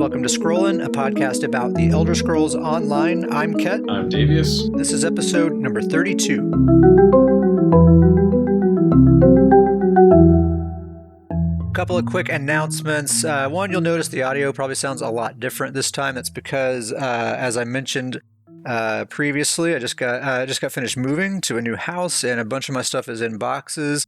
Welcome to Scrollin', a podcast about the Elder Scrolls Online. I'm Ket. I'm Davius. This is episode number 32. Couple of quick announcements. One, you'll notice the audio probably sounds a lot different this time. That's because, as I mentioned previously, I just got finished moving to a new house, and a bunch of my stuff is in boxes.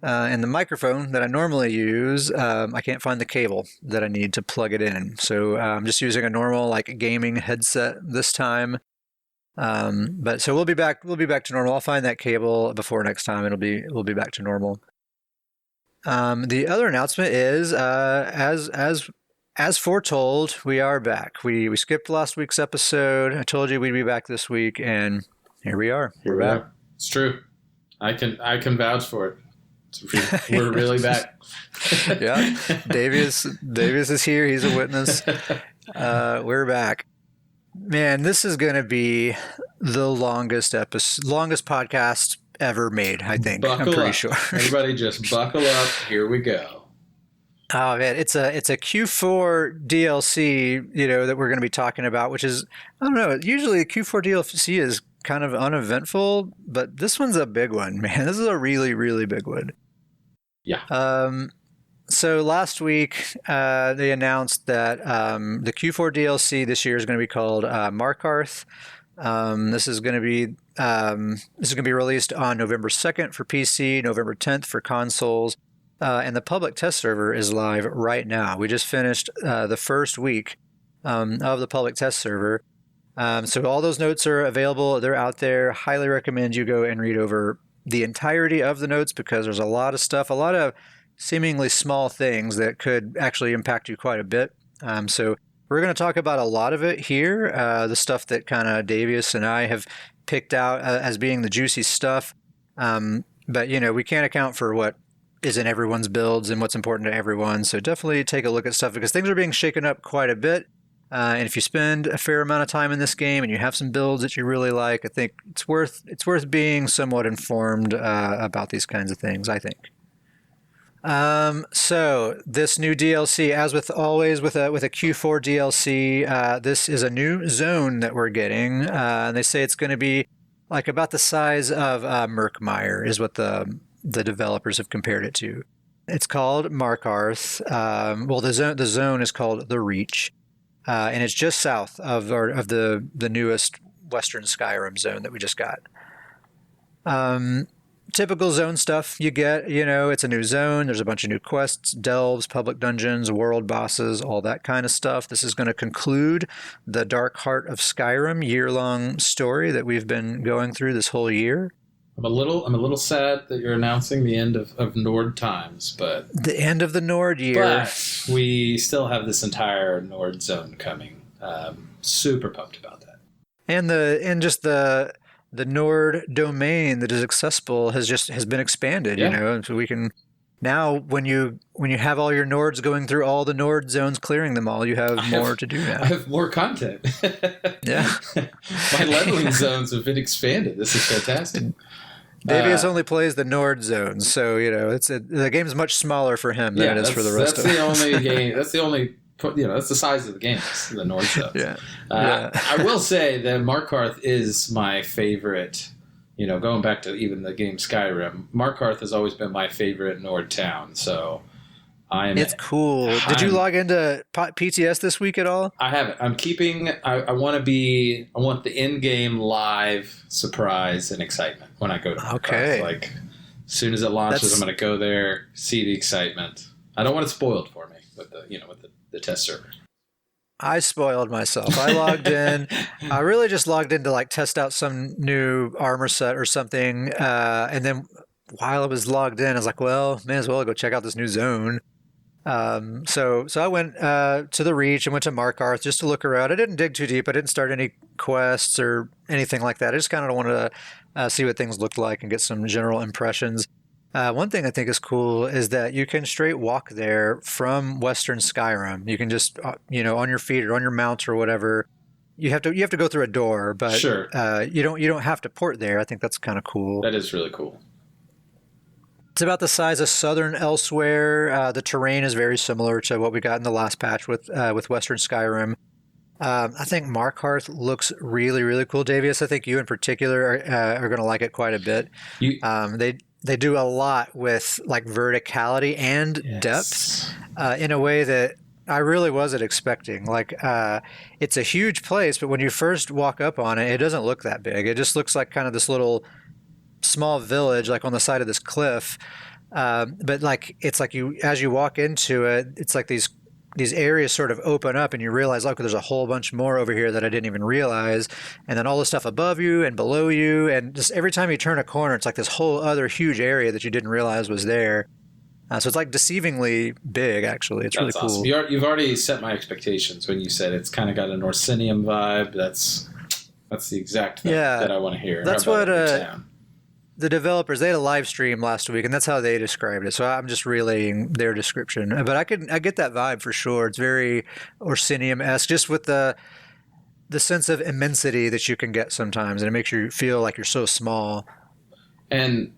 And the microphone that I normally use, I can't find the cable that I need to plug it in. So I'm just using a normal like gaming headset this time. But so we'll be back to normal. I'll find that cable before next time. We'll be back to normal. The other announcement is, as foretold, we are back. We skipped last week's episode. I told you we'd be back this week, and here we are. We're back. It's true. I can vouch for it. We're really back. Yeah, Davius is here. He's a witness. We're back. Man, this is going to be the longest podcast ever made, I think. Buckle I'm pretty up. sure. Everybody just buckle up. Here we go. Oh man, it's a Q4 DLC, that we're going to be talking about, which is, I don't know, usually Q4 DLC is kind of uneventful, but this one's a big one, man. This is a really, really big one. Yeah. So last week, they announced that the Q4 DLC this year is going to be called Markarth. This is going to be released on November 2nd for PC, November 10th for consoles, and the public test server is live right now. We just finished the first week of the public test server. So all those notes are available. They're out there. Highly recommend you go and read over the entirety of the notes because there's a lot of stuff, a lot of seemingly small things that could actually impact you quite a bit. So we're going to talk about a lot of it here, the stuff that kind of Davius and I have picked out as being the juicy stuff. But, we can't account for what is in everyone's builds and what's important to everyone. So definitely take a look at stuff because things are being shaken up quite a bit. And if you spend a fair amount of time in this game and you have some builds that you really like, I think it's worth being somewhat informed about these kinds of things, I think. So this new DLC, as with always with a Q4 DLC, this is a new zone that we're getting. And they say it's going to be like about the size of Murkmire is what the developers have compared it to. It's called Markarth. The zone is called the Reach. And it's just south of the newest Western Skyrim zone that we just got. Typical zone stuff you get, it's a new zone. There's a bunch of new quests, delves, public dungeons, world bosses, all that kind of stuff. This is going to conclude the Dark Heart of Skyrim year-long story that we've been going through this whole year. I'm a little sad that you're announcing the end of Nord times, but the end of the Nord year. But we still have this entire Nord zone coming. Super pumped about that. And just the Nord domain that is accessible has been expanded. Yeah. So we can now when you have all your Nords going through all the Nord zones, clearing them all, you have more to do now. I have more content. Yeah, my leveling zones have been expanded. This is fantastic. Davius only plays the Nord zones, so the game's much smaller for him than it is for the rest of us. That's the only game. That's the only. That's the size of the game. The Nord zones. Yeah. I will say that Markarth is my favorite. Going back to even the game Skyrim, Markarth has always been my favorite Nord town. So It's cool. Did you log into PTS this week at all? I haven't. I'm keeping. I want the in-game live surprise and excitement when I go to Markarth. Okay. Like as soon as it launches, I'm going to go there, see the excitement. I don't want it spoiled for me with the test server. I spoiled myself. I logged in. I really just logged in to like test out some new armor set or something. And then while I was logged in, I was like, well, may as well go check out this new zone. So I went to the Reach and went to Markarth just to look around. I didn't dig too deep. I didn't start any quests or anything like that. I just kind of wanted to see what things looked like and get some general impressions. One thing I think is cool is that you can straight walk there from Western Skyrim. You can just, on your feet or on your mount or whatever. You have to go through a door, but sure. You don't have to port there. I think that's kind of cool. That is really cool. It's about the size of Southern Elsewhere. The terrain is very similar to what we got in the last patch with Western Skyrim. I think Markarth looks really, really cool, Davius. I think you in particular are going to like it quite a bit. You They do a lot with like verticality and depth Yes. in a way that I really wasn't expecting. Like it's a huge place, but when you first walk up on it, it doesn't look that big. It just looks like kind of this little small village, like on the side of this cliff. But like it's like you as you walk into it, it's like these areas sort of open up and you realize, look, there's a whole bunch more over here that I didn't even realize. And then all the stuff above you and below you. And just every time you turn a corner, it's like this whole other huge area that you didn't realize was there. So it's like deceivingly big, actually. It's really That's cool. awesome. You've already set my expectations when you said it's kind of got an Orsinium vibe. That's the exact thing that I want to hear. That's about what every town. the developers, they had a live stream last week, and that's how they described it. So I'm just relaying their description. But I get that vibe for sure. It's very Orsinium-esque, just with the sense of immensity that you can get sometimes, and it makes you feel like you're so small. And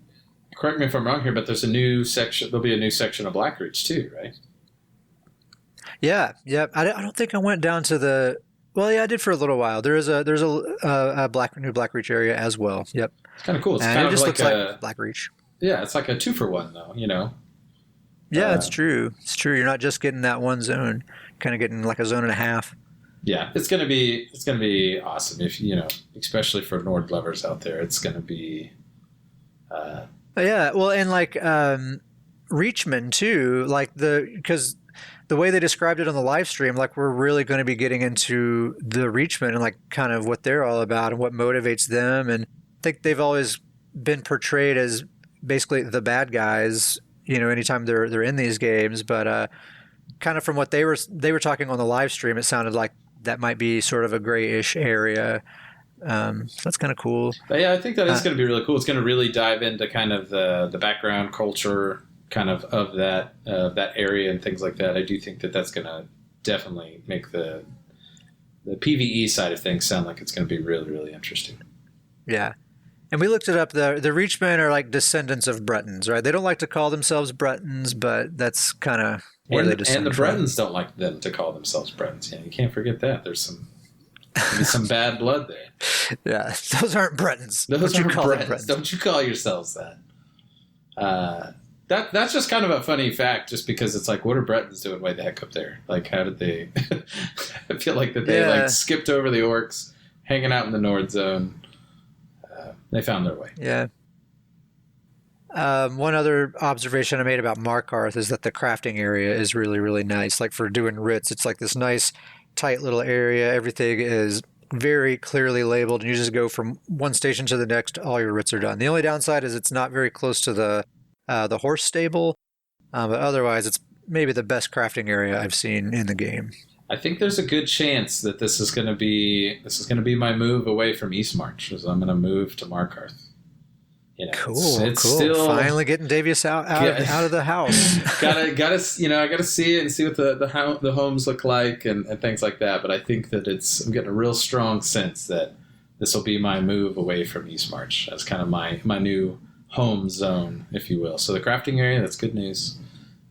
correct me if I'm wrong here, but there's a new section. There'll be a new section of Blackreach too, right? Yeah, yeah. I don't think I went down to the. Well, yeah, I did for a little while. There's a new Blackreach area as well. Yep. It's kind of cool. It's And kind it of just like looks a like Blackreach. yeah. It's like a 2-for-1 though. You know. Yeah, it's true. It's true. You're not just getting that one zone. Kind of getting like a zone and a half. Yeah, it's gonna be awesome if especially for Nord lovers out there. It's gonna be. Yeah, well, and like Reachman too, like because the way they described it on the live stream, like we're really going to be getting into the Reachmen and like kind of what they're all about and what motivates them. And I think they've always been portrayed as basically the bad guys, anytime they're in these games. But kind of from what they were talking on the live stream, it sounded like that might be sort of a grayish area. So that's kind of cool. But yeah, I think that is going to be really cool. It's going to really dive into kind of the background culture kind of that area and things like that. I do think that that's going to definitely make the PvE side of things sound like it's going to be really, really interesting. Yeah. And we looked it up. The Reachmen are like descendants of Bretons, right? They don't like to call themselves Bretons, but that's kind of where they descend And the from. Bretons don't like them to call themselves Bretons. Yeah, you can't forget that. There's some bad blood there. Yeah, those aren't Bretons. Those Don't you aren't call them Bretons. Don't you call yourselves that. That's just kind of a funny fact, just because it's like, what are Bretons doing way the heck up there? Like, how did they? I feel like that they like skipped over the orcs, hanging out in the Nord zone. They found their way. Yeah. One other observation I made about Markarth is that the crafting area is really, really nice. Like for doing writs, it's like this nice, tight little area. Everything is very clearly labeled, and you just go from one station to the next. All your writs are done. The only downside is it's not very close to the horse stable, but otherwise it's maybe the best crafting area I've seen in the game. I think there's a good chance that this is going to be my move away from Eastmarch, because I'm going to move to Markarth. Cool. It's cool. still Finally getting Davius out of the house. gotta I gotta see it and see what the homes look like and things like that. But I think that I'm getting a real strong sense that this will be my move away from Eastmarch as kind of my new home zone, if you will. So the crafting area, that's good news.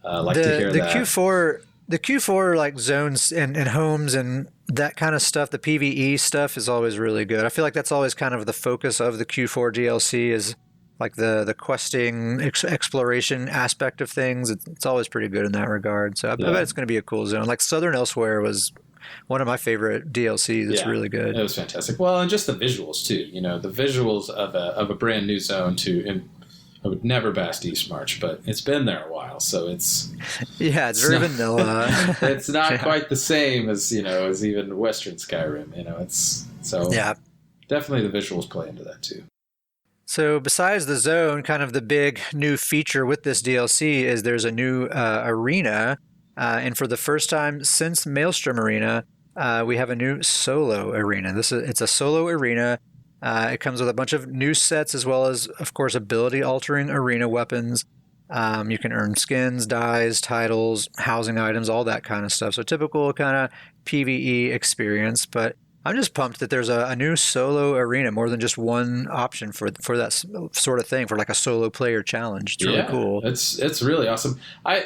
Like to hear the that. The Q4 like zones and homes and that kind of stuff, the PvE stuff is always really good. I feel like that's always kind of the focus of the Q4 DLC is like the questing exploration aspect of things. It's always pretty good in that regard. So I bet it's going to be a cool zone. Like Southern Elsewhere was one of my favorite DLCs. It's really good. It was fantastic. Well, and just the visuals too. The visuals of a brand new zone too. I would never bast Eastmarch, but it's been there a while, so it's it's very vanilla. It's not quite the same as as even Western Skyrim. Definitely the visuals play into that too. So besides the zone, kind of the big new feature with this DLC is there's a new arena, and for the first time since Maelstrom Arena, we have a new solo arena. It's a solo arena. It comes with a bunch of new sets as well as, of course, ability-altering arena weapons. You can earn skins, dyes, titles, housing items, all that kind of stuff. So typical kind of PvE experience. But I'm just pumped that there's a new solo arena, more than just one option for that sort of thing, for like a solo player challenge. It's really Yeah, cool. it's really awesome. I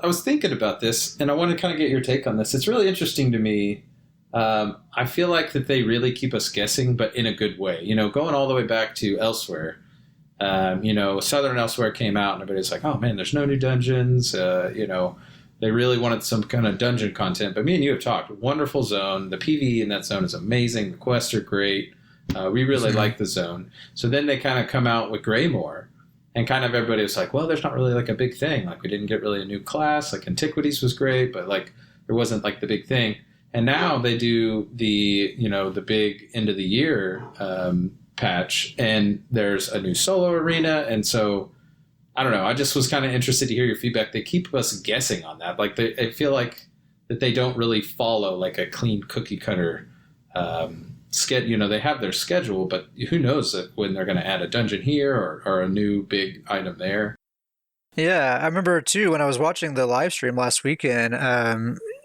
was thinking about this, and I want to kind of get your take on this. It's really interesting to me. I feel like that they really keep us guessing, but in a good way. Going all the way back to Elsewhere. Southern Elsewhere came out, and everybody's like, "Oh man, there's no new dungeons." They really wanted some kind of dungeon content. But me and you have talked. Wonderful zone. The PvE in that zone is amazing. The quests are great. We really like the zone. So then they kind of come out with Greymoor, and kind of everybody was like, "Well, there's not really like a big thing. Like we didn't get really a new class. Like Antiquities was great, but like there wasn't like the big thing." And now they do the big end of the year patch, and there's a new solo arena, and so. I don't know. I just was kind of interested to hear your feedback. They keep us guessing on that. Like I feel like that they don't really follow like a clean cookie cutter schedule. They have their schedule, but who knows when they're going to add a dungeon here or a new big item there. Yeah, I remember too when I was watching the live stream last weekend.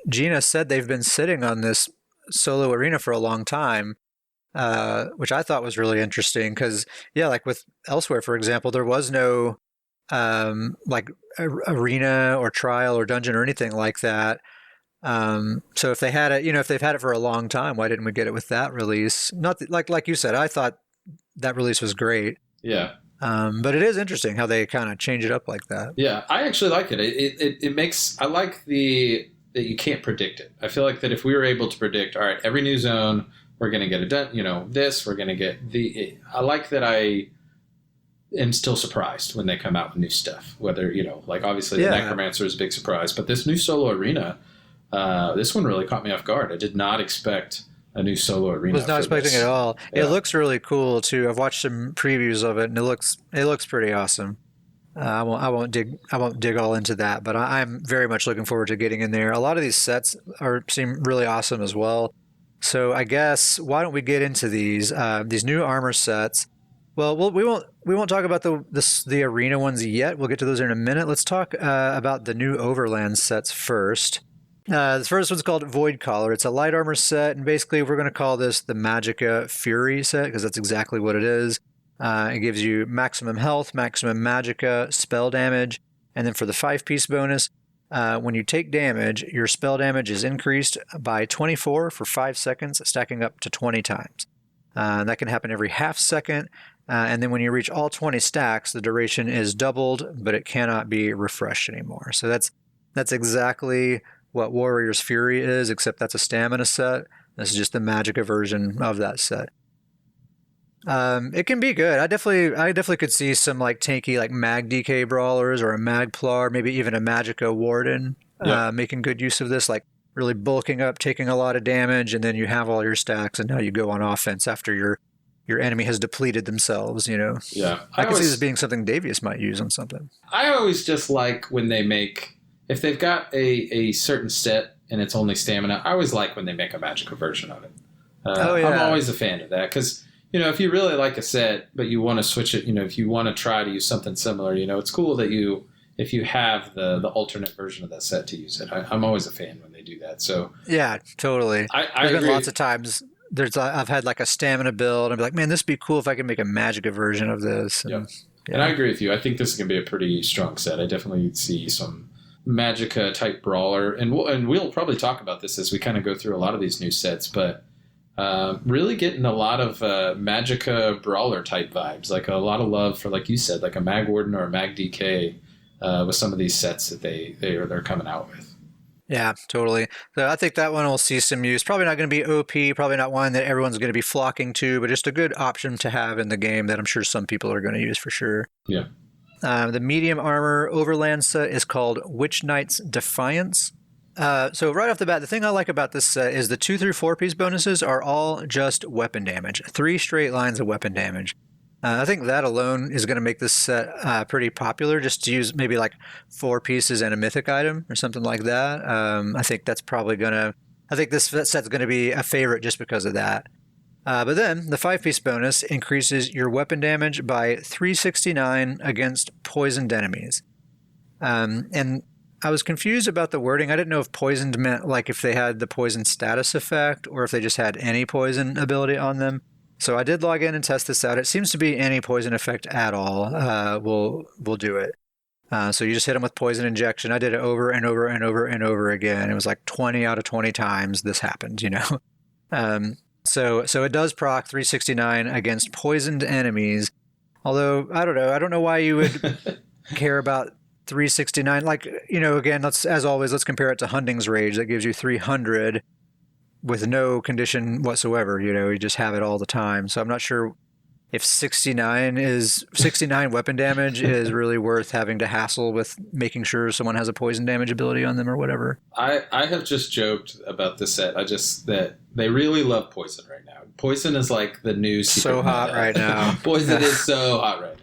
Gina said they've been sitting on this solo arena for a long time, which I thought was really interesting because, yeah, like with Elsewhere, for example, there was no like arena or trial or dungeon or anything like that. So if they had it, if they've had it for a long time, why didn't we get it with that release? Not like you said, I thought that release was great. Yeah. But it is interesting how they kind of change it up like that. Yeah, I actually like it. It makes I like that you can't predict it. I feel like that if we were able to predict, all right, every new zone we're going to get this, we're going to get I like that I am still surprised when they come out with new stuff. Whether, like obviously the Necromancer is a big surprise, but this new solo arena, this one really caught me off guard. I did not expect a new solo arena. Was not expecting it at all. Yeah. It looks really cool too. I've watched some previews of it, and it looks pretty awesome. I won't dig all into that, but I'm very much looking forward to getting in there. A lot of these sets seem really awesome as well. So I guess why don't we get into these new armor sets? Well, we won't talk about the arena ones yet. We'll get to those in a minute. Let's talk about the new Overland sets first. The first one's called Void Collar. It's a light armor set, and basically we're going to call this the Magicka Fury set because that's exactly what it is. It gives you maximum health, maximum Magicka, spell damage, and then for the 5-piece bonus, when you take damage, your spell damage is increased by 24 for 5 seconds, stacking up to 20 times. That can happen every half second. And then when you reach all 20 stacks, the duration is doubled, but it cannot be refreshed anymore. So that's exactly what Warrior's Fury is, except that's a stamina set. This is just the Magicka version of that set. It can be good. I definitely could see some like tanky like Mag DK brawlers or a Magplar, maybe even a Magicka Warden making good use of this, like really bulking up, taking a lot of damage, and then you have all your stacks, and now you go on offense after your enemy has depleted themselves, Yeah. I can see this being something Davius might use on something. I always just like when they if they've got a certain set and it's only stamina, I always like when they make a Magicka version of it. I'm always a fan of that because, if you really like a set, but you want to switch it, if you want to try to use something similar, it's cool that if you have the alternate version of that set to use it. I'm always a fan when they do that. So yeah, totally. There's been lots of times I've had like a stamina build and be like, man, this would be cool if I could make a Magicka version of this. And I agree with you. I think this is going to be a pretty strong set. I definitely see some Magicka type brawler, and we'll probably talk about this as we kind of go through a lot of these new sets, but really getting a lot of Magicka brawler type vibes, like a lot of love for, like you said, like a Mag Warden or a Mag DK with some of these sets that they're coming out with. Yeah, totally. So I think that one will see some use. Probably not going to be OP, probably not one that everyone's going to be flocking to, but just a good option to have in the game that I'm sure some people are going to use for sure. Yeah. The medium armor Overland set is called Witch Knight's Defiance. So right off the bat, the thing I like about this set is the 2 through 4-piece bonuses are all just weapon damage. 3 straight lines of weapon damage. I think that alone is going to make this set pretty popular, just to use maybe like 4 pieces and a mythic item or something like that. I think that's probably I think this set's going to be a favorite just because of that. But then the 5-piece bonus increases your weapon damage by 369 against poisoned enemies. And I was confused about the wording. I didn't know if poisoned meant like if they had the poison status effect or if they just had any poison ability on them. So I did log in and test this out. It seems to be any poison effect at all will do it. So you just hit them with poison injection. I did it over and over and over and over again. It was like 20 out of 20 times this happened, you know. So it does proc 369 against poisoned enemies. Although I don't know why you would care about 369. Like, you know, again, as always, let's compare it to Hunding's Rage. That gives you 300 with no condition whatsoever. You know, you just have it all the time. So I'm not sure if 69 weapon damage is really worth having to hassle with making sure someone has a poison damage ability on them or whatever. I have just joked about this set. That they really love poison right now. Poison is like the new so hot right now. Poison is so hot right now.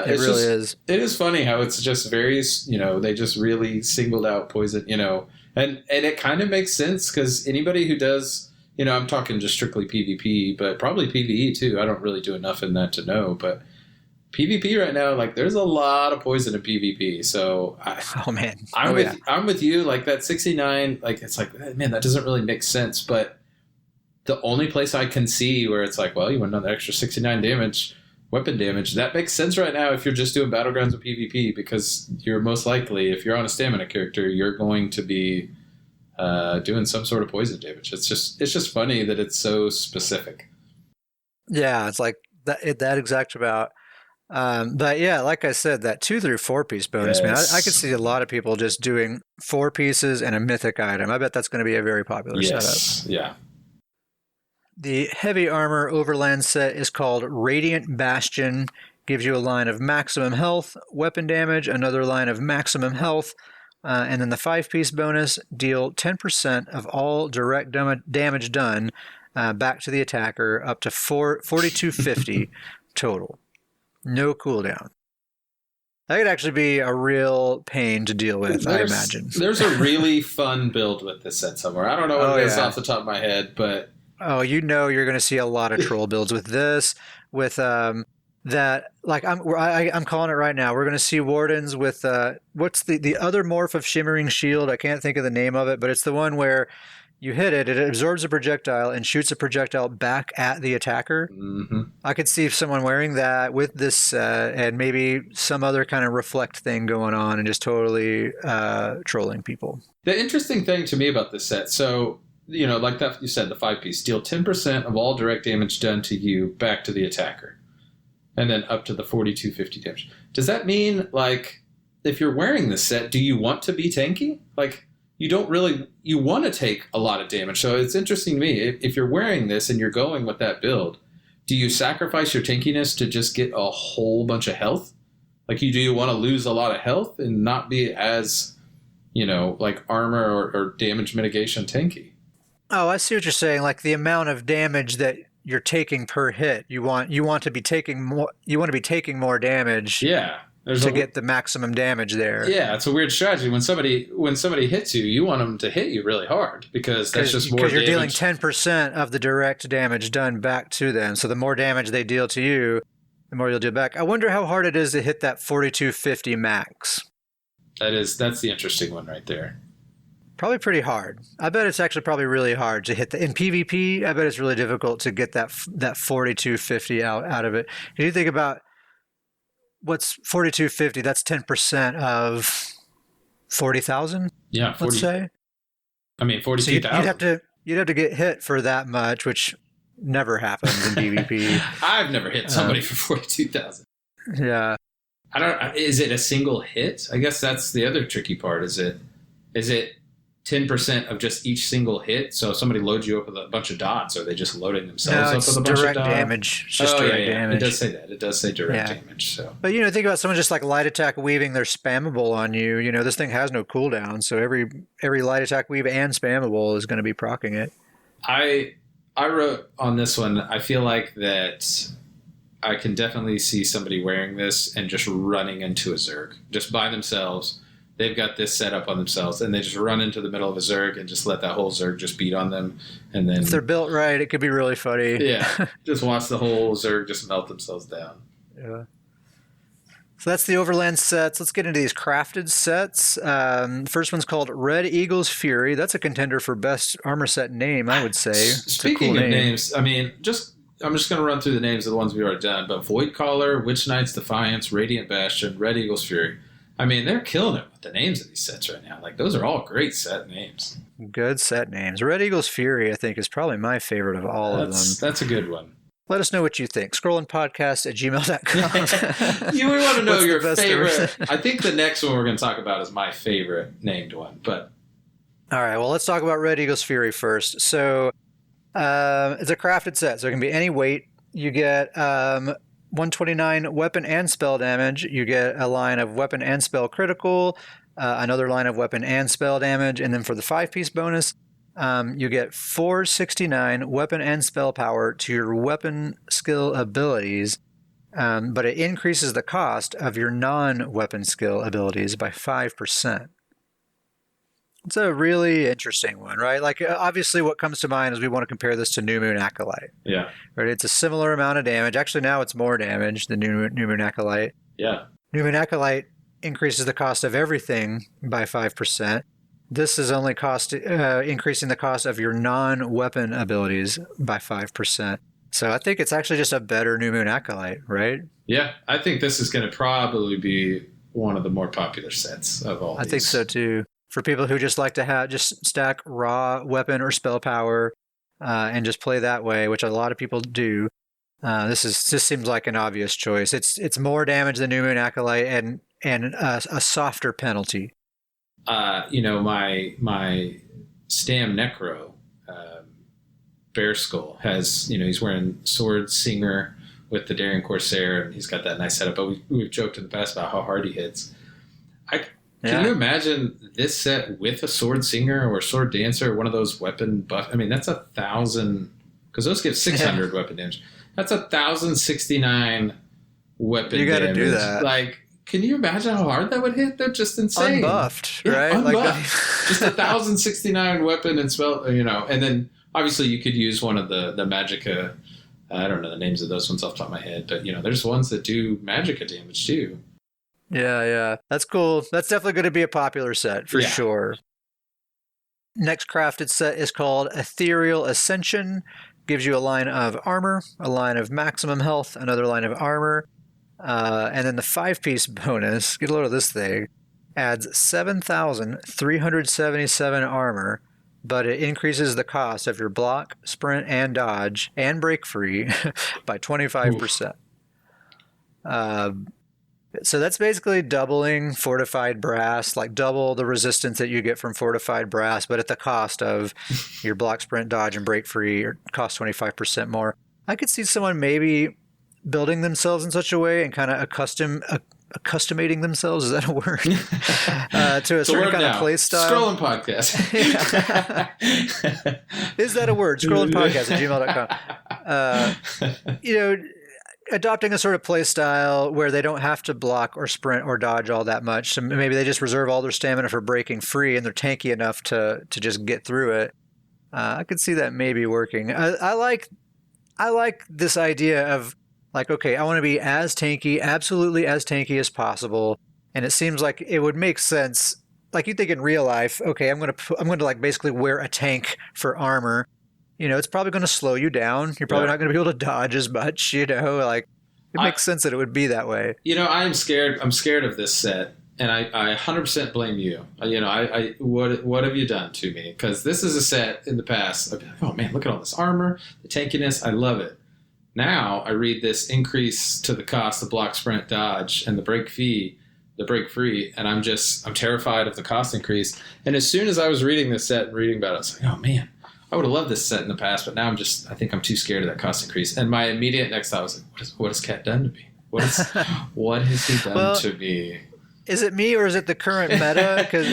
It really is. It is funny how it's just very, you know, they just really singled out poison, you know, and it kind of makes sense because anybody who does, you know, I'm talking just strictly PvP, but probably PvE too. I don't really do enough in that to know, but PvP right now, like there's a lot of poison in PvP. So I'm with you. Like that 69, like it's like, man, that doesn't really make sense. But the only place I can see where it's like, well, you want another extra 69 damage, weapon damage, that makes sense right now if you're just doing Battlegrounds with PvP, because you're most likely, if you're on a stamina character, you're going to be doing some sort of poison damage. It's just funny that it's so specific. Yeah, it's like that exact about. But yeah, like I said, that 2 through 4 piece bonus, man, I could see a lot of people just doing 4 pieces and a mythic item. I bet that's going to be a very popular setup. Yeah. The heavy armor overland set is called Radiant Bastion. Gives you a line of maximum health, weapon damage, another line of maximum health, and then the 5-piece bonus, deal 10% of all direct damage done back to the attacker, up to 4250 total. No cooldown. That could actually be a real pain to deal with, I imagine. There's a really fun build with this set somewhere. I don't know what it is off the top of my head, but... Oh, you know you're going to see a lot of troll builds with this, with that, like I'm calling it right now. We're going to see wardens with what's the other morph of Shimmering Shield? I can't think of the name of it, but it's the one where you hit it, it absorbs a projectile and shoots a projectile back at the attacker. Mm-hmm. I could see someone wearing that with this and maybe some other kind of reflect thing going on and just totally trolling people. The interesting thing to me about this set, so, you know, like that you said, the 5-piece, deal 10% of all direct damage done to you back to the attacker. And then up to the 4250 damage. Does that mean, like, if you're wearing this set, do you want to be tanky? Like, you want to take a lot of damage. So it's interesting to me, if you're wearing this and you're going with that build, do you sacrifice your tankiness to just get a whole bunch of health? Like, do you want to lose a lot of health and not be as, you know, like armor or damage mitigation tanky? Oh, I see what you're saying. Like the amount of damage that you're taking per hit, you want to be taking more. You want to be taking more damage. Yeah, to get the maximum damage there. Yeah, it's a weird strategy. When somebody hits you, you want them to hit you really hard because that's just more damage. Because you're dealing 10% of the direct damage done back to them. So the more damage they deal to you, the more you'll deal back. I wonder how hard it is to hit that 4250 max. That's the interesting one right there. Probably pretty hard. I bet it's actually probably really hard to hit in PvP. I bet it's really difficult to get that 4250 out of it. If you think about what's 4250, that's 10% of 40,000. Yeah, 40, let's say. I mean 42,000. So you'd have to get hit for that much, which never happens in PvP. I've never hit somebody for 42,000. Yeah. I don't. Is it a single hit? I guess that's the other tricky part. Is it 10% of just each single hit? So if somebody loads you up with a bunch of dots, are they just loading themselves up with a bunch of dots? Damage. It's just direct damage. It does say that. It does say direct damage. So, but think about someone just like light attack weaving their spammable on you. This thing has no cooldown, so every light attack weave and spammable is going to be proccing it. I wrote on this one. I feel like that I can definitely see somebody wearing this and just running into a Zerg just by themselves. They've got this set up on themselves, and they just run into the middle of a Zerg and just let that whole Zerg just beat on them. And then, if they're built right, it could be really funny. Yeah, just watch the whole Zerg just melt themselves down. Yeah. So that's the Overland sets. Let's get into these crafted sets. First one's called Red Eagle's Fury. That's a contender for best armor set name, I would say. Speaking of names, I mean, I'm just going to run through the names of the ones we've already done. But Void Caller, Witch Knight's Defiance, Radiant Bastion, Red Eagle's Fury. I mean, they're killing it with the names of these sets right now. Like, those are all great set names. Good set names. Red Eagle's Fury, I think, is probably my favorite of all of them. That's a good one. Let us know what you think. Scrollingpodcast@gmail.com. We want to know your favorite. I think the next one we're going to talk about is my favorite named one. But all right, well, let's talk about Red Eagle's Fury first. So it's a crafted set, so it can be any weight. You get 129 weapon and spell damage. You get a line of weapon and spell critical, another line of weapon and spell damage, and then for the 5-piece bonus, you get 469 weapon and spell power to your weapon skill abilities, but it increases the cost of your non-weapon skill abilities by 5%. It's a really interesting one, right? Like, obviously what comes to mind is we want to compare this to New Moon Acolyte. Yeah. Right? It's a similar amount of damage. Actually, now it's more damage than New Moon Acolyte. Yeah. New Moon Acolyte increases the cost of everything by 5%. This is only increasing the cost of your non-weapon abilities by 5%. So I think it's actually just a better New Moon Acolyte, right? Yeah, I think this is going to probably be one of the more popular sets of all these. I think so too. For people who just like to just stack raw weapon or spell power and just play that way, which a lot of people do, this seems like an obvious choice. It's more damage than New Moon Acolyte and a softer penalty. My Stam Necro, Bear Skull has, he's wearing Sword Singer with the Daring Corsair, and he's got that nice setup. But we've joked in the past about how hard he hits. Can you imagine this set with a Sword Singer or Sword Dancer, or one of those weapon buff? I mean, that's 1,000, because those give 600 weapon damage. That's 1,069 weapon damage. You got to do that. Like, can you imagine how hard that would hit? They're just insane. Unbuffed, yeah, right? Unbuffed. Just 1,069 weapon and spell, and then obviously you could use one of the Magicka. I don't know the names of those ones off the top of my head, but there's ones that do Magicka damage too. Yeah. That's cool. That's definitely going to be a popular set for sure. Next crafted set is called Ethereal Ascension. Gives you a line of armor, a line of maximum health, another line of armor. And then the 5-piece bonus, get a load of this thing, adds 7,377 armor, but it increases the cost of your block, sprint, and dodge, and break free by 25%. So that's basically doubling fortified brass, like double the resistance that you get from fortified brass, but at the cost of your block, sprint, dodge, and break free, or cost 25% more. I could see someone maybe building themselves in such a way and kind of accustomating themselves, is that a word? To a certain kind of play style. Scrolling podcast. Is that a word? Scrollingpodcast@gmail.com. Adopting a sort of play style where they don't have to block or sprint or dodge all that much. So maybe they just reserve all their stamina for breaking free and they're tanky enough to just get through it. I could see that maybe working. I like this idea of, like, okay, I want to be as tanky, absolutely as tanky as possible. And it seems like it would make sense. Like, you think in real life, okay, I'm going to like basically wear a tank for armor. It's probably going to slow you down. You're probably not going to be able to dodge as much, like it makes sense that it would be that way. I'm scared of this set, and I 100% blame you. What have you done to me? Because this is a set in the past. I'd be like, oh man, look at all this armor, the tankiness. I love it. Now I read this increase to the cost of block, sprint, dodge, and the break free, and I'm terrified of the cost increase. And as soon as I was reading this set and reading about it, I was like, oh man, I would have loved this set in the past, but now I think I'm too scared of that cost increase. And my immediate next thought was like, what has Cat done to me? What has he done to me? Is it me or is it the current meta? Because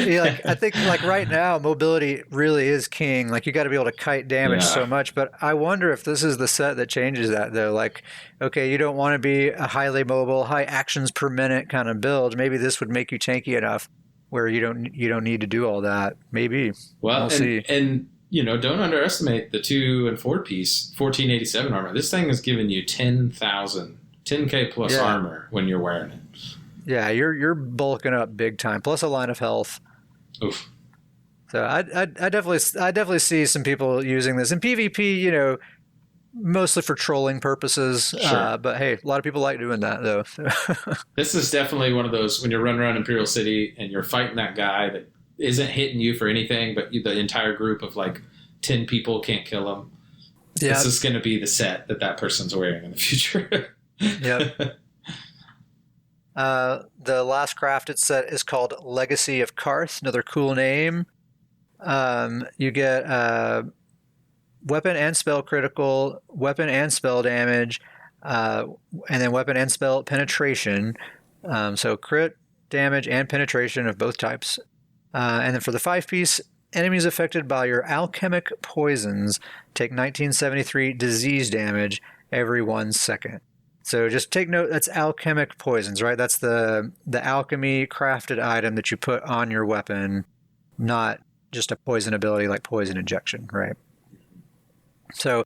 I think right now mobility really is king. Like, you got to be able to kite damage so much. But I wonder if this is the set that changes that, though. Like, okay, you don't want to be a highly mobile, high actions per minute kind of build. Maybe this would make you tanky enough where you don't need to do all that. Maybe. Well, we'll see. And don't underestimate the 2 and 4-piece 1487 armor. This thing is giving you 10K plus armor when you're wearing it. Yeah, you're bulking up big time. Plus a line of health. Oof. So I definitely see some people using this in PvP. Mostly for trolling purposes. Sure. But hey, a lot of people like doing that though. This is definitely one of those when you're running around Imperial City and you're fighting that guy that isn't hitting you for anything, but the entire group of like 10 people can't kill him. Yeah. This is going to be the set that person's wearing in the future. Yep. The last crafted set is called Legacy of Karth. Another cool name. You get weapon and spell critical, weapon and spell damage, and then weapon and spell penetration. So crit damage and penetration of both types. And then for the 5-piece, enemies affected by your alchemic poisons take 1973 disease damage every 1 second. So just take note, that's alchemic poisons, right? That's the alchemy crafted item that you put on your weapon, not just a poison ability like poison injection, right? So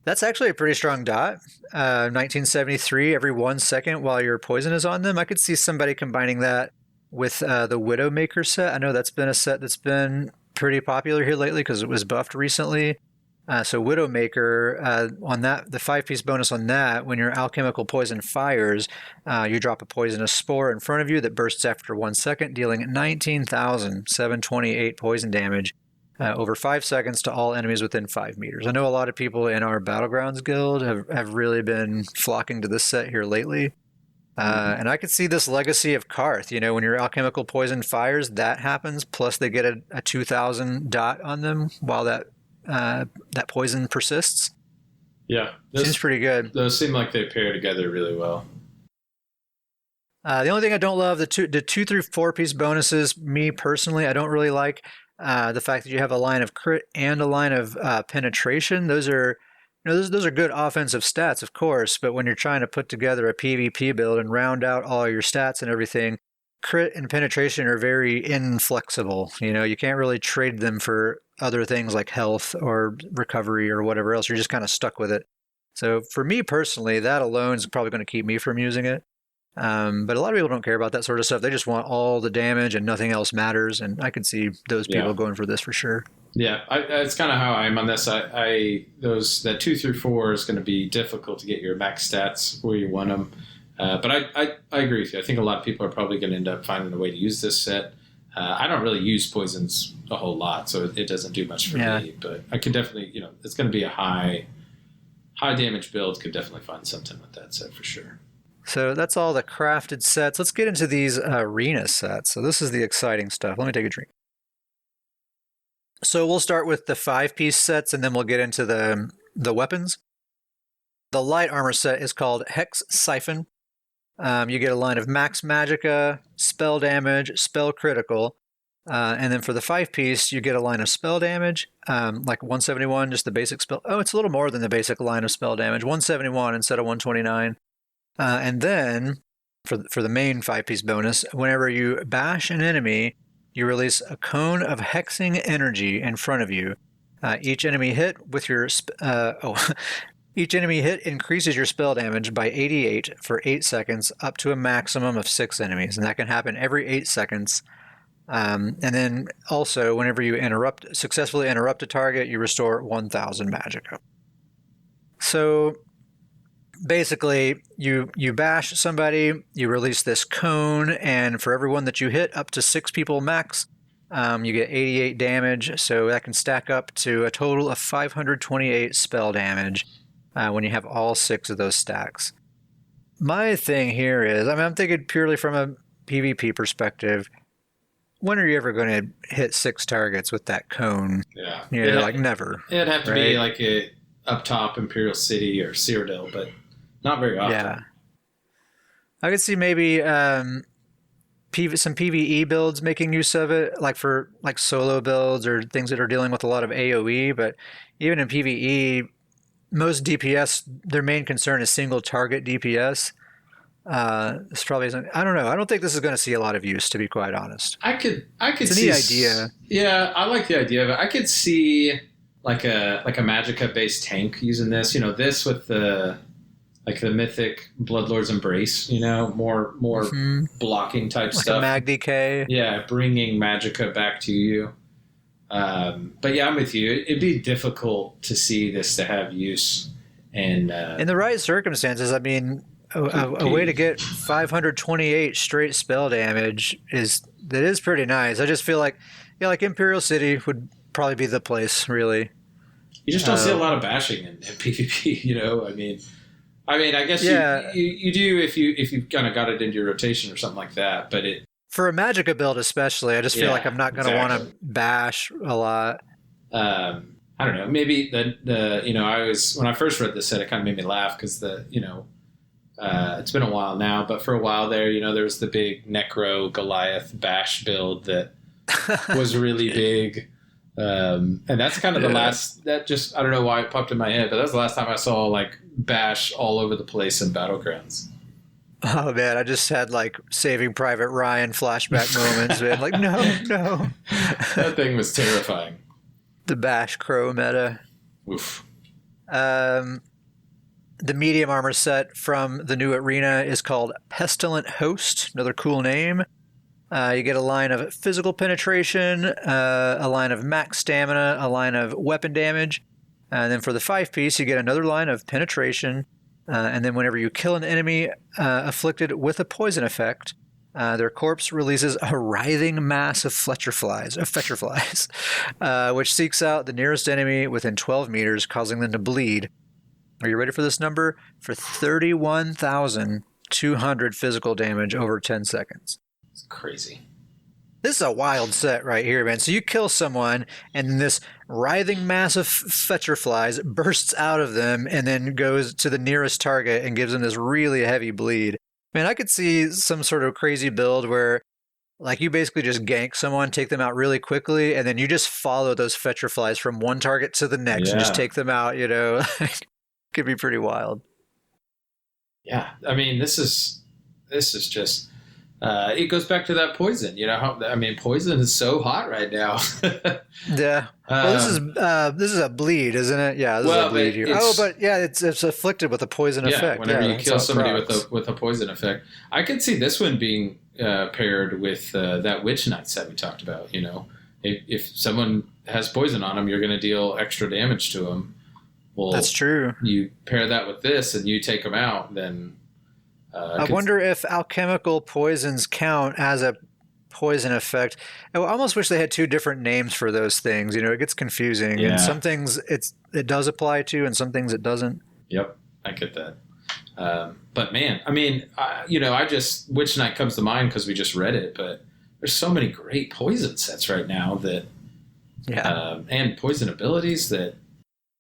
that's actually a pretty strong dot. 1973 every 1 second while your poison is on them. I could see somebody combining that with the Widowmaker set. I know that's been a set that's been pretty popular here lately because it was buffed recently. So Widowmaker, on that, the 5-piece bonus on that, when your alchemical poison fires, you drop a poisonous spore in front of you that bursts after 1 second, dealing 19,728 poison damage over 5 seconds to all enemies within 5 meters. I know a lot of people in our Battlegrounds guild have really been flocking to this set here lately. And I could see this Legacy of Karth. When your alchemical poison fires, that happens. Plus, they get a 2,000 dot on them while that poison persists. Yeah, seems pretty good. Those seem like they pair together really well. The only thing I don't love, the 2 through 4-piece bonuses, me personally, I don't really like the fact that you have a line of crit and a line of penetration. Those are those are good offensive stats, of course, but when you're trying to put together a PvP build and round out all your stats and everything, crit and penetration are very inflexible. You can't really trade them for other things like health or recovery or whatever else. You're just kind of stuck with it. So for me personally, that alone is probably going to keep me from using it. But a lot of people don't care about that sort of stuff. They just want all the damage and nothing else matters. And I can see those people going for this for sure. Yeah, it's kind of how I am on this. That 2 through 4 is going to be difficult to get your max stats where you want them. But I agree with you. I think a lot of people are probably going to end up finding a way to use this set. I don't really use poisons a whole lot, so it doesn't do much for me. But I could definitely, it's going to be a high damage build. Could definitely find something with that set for sure. So that's all the crafted sets. Let's get into these arena sets. So this is the exciting stuff. Let me take a drink. So we'll start with the 5-piece sets, and then we'll get into the weapons. The light armor set is called Hex Siphon. You get a line of max magicka, spell damage, spell critical. And then for the 5-piece, you get a line of spell damage, like 171, just the basic spell. Oh, it's a little more than the basic line of spell damage, 171 instead of 129. And then for the main 5-piece bonus, whenever you bash an enemy, you release a cone of hexing energy in front of you. Each enemy hit each enemy hit increases your spell damage by 88 for 8 seconds, up to a maximum of 6 enemies, and that can happen every 8 seconds. And then also, whenever you successfully interrupt a target, you restore 1,000 magicka. So basically, you bash somebody, you release this cone, and for everyone that you hit, up to 6 people max, you get 88 damage. So that can stack up to a total of 528 spell damage when you have all 6 of those stacks. My thing here is, I'm thinking purely from a PvP perspective. When are you ever going to hit 6 targets with that cone? Yeah, like never. It'd have to be like a up top Imperial City or Cyrodiil, but not very often. Yeah. I could see maybe some PvE builds making use of it, like for solo builds or things that are dealing with a lot of AoE. But even in PvE, most DPS, their main concern is single target DPS. This probably isn't. I don't know. I don't think this is going to see a lot of use, to be quite honest. I could it's see a neat idea. Yeah, I like the idea of it. I could see like a magicka based tank using this. This with the like the mythic Bloodlord's Embrace, you know, more blocking type Like a stuff. mag DK. Yeah, bringing Magicka back to you. But yeah, I'm with you. It'd be difficult to see this to have use in the right circumstances. I mean, a way to get 528 straight spell damage is pretty nice. I just feel like, yeah, like Imperial City would probably be the place, really. You just don't see a lot of bashing in PvP, you know. I mean, I guess you do if you kind of got it into your rotation or something like that. But for a Magicka build especially, I just feel like I'm not going to want to bash a lot. I don't know. Maybe the you know, when I first read this set, it kind of made me laugh because it's been a while now, but for a while there, you know, there was the big Necro Goliath bash build that was really big. And that's kind of the last, that just, I don't know why it popped in my head, but that's the last time I saw like bash all over the place in Battlegrounds. Oh man, I just had like Saving Private Ryan flashback moments, man. Like, no. That thing was terrifying. The bash crow meta. Oof. The medium armor set from the new arena is called Pestilent Host, another cool name. You get a line of physical penetration, a line of max stamina, a line of weapon damage. And then for the 5-piece, you get another line of penetration. And then whenever you kill an enemy afflicted with a poison effect, their corpse releases a writhing mass of Fletcher flies, which seeks out the nearest enemy within 12 meters, causing them to bleed. Are you ready for this number? For 31,200 physical damage over 10 seconds. It's crazy. This is a wild set right here, man. So you kill someone, and this writhing mass of Fletcher flies bursts out of them and then goes to the nearest target and gives them this really heavy bleed. Man, I could see some sort of crazy build where like you basically just gank someone, take them out really quickly, and then you just follow those Fletcher flies from one target to the next and just take them out, you know. Could be pretty wild. Yeah, I mean, this is just it goes back to that poison. You know, poison is so hot right now. Yeah. Well, this is a bleed, isn't it? Yeah, this is a bleed here. But yeah, it's afflicted with a poison effect. Whenever you kill somebody with a poison effect, I could see this one being paired with that Witch Knight set we talked about. You know, if someone has poison on them, you're going to deal extra damage to them. Well, that's true. You pair that with this and you take them out, then... I wonder if alchemical poisons count as a poison effect. I almost wish they had two different names for those things. You know, it gets confusing. Yeah. And some things it does apply to and some things it doesn't. Yep, I get that. But man, I mean, Witch Knight comes to mind because we just read it, but there's so many great poison sets right now that... and poison abilities that...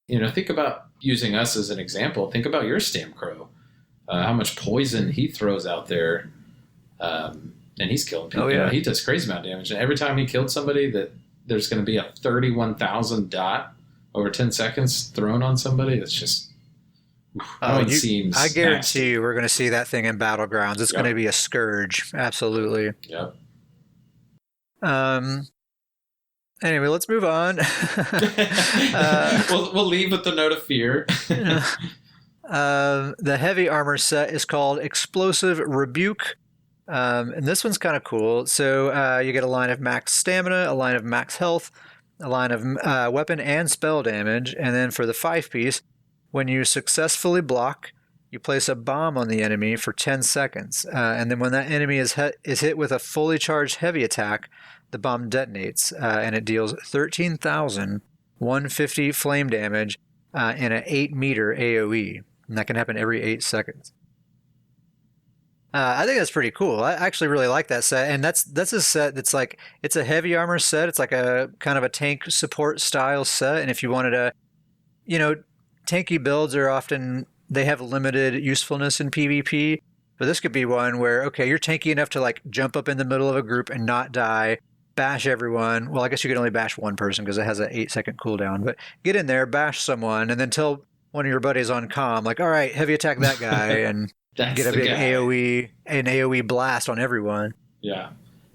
You know, think about using us as an example. Think about your Stamcrow. How much poison he throws out there. And he's killing people. Oh, yeah. You know, he does crazy amount of damage. And every time he killed somebody, that there's going to be a 31,000 dot over 10 seconds thrown on somebody. That's just... seems I guarantee nasty. You we're going to see that thing in Battlegrounds. It's going to be a scourge. Absolutely. Yep. Anyway, let's move on. We'll leave with the note of fear. The heavy armor set is called Explosive Rebuke. And this one's kind of cool. So you get a line of max stamina, a line of max health, a line of weapon and spell damage. And then for the 5-piece, when you successfully block, you place a bomb on the enemy for 10 seconds. And then when that enemy is hit with a fully charged heavy attack, the bomb detonates, and it deals 13,150 flame damage in an 8-meter AoE. And that can happen every 8 seconds. I think that's pretty cool. I actually really like that set. And that's a set that's like, it's a heavy armor set. It's like a kind of a tank support style set. And if you wanted to, you know, tanky builds are often, they have limited usefulness in PvP. But this could be one where, okay, you're tanky enough to like jump up in the middle of a group and not die. Bash everyone. Well, I guess you can only bash one person because it has an 8-second cooldown. But get in there, bash someone, and then tell one of your buddies on comm, like, all right, heavy attack that guy, and get a big AoE blast on everyone. Yeah.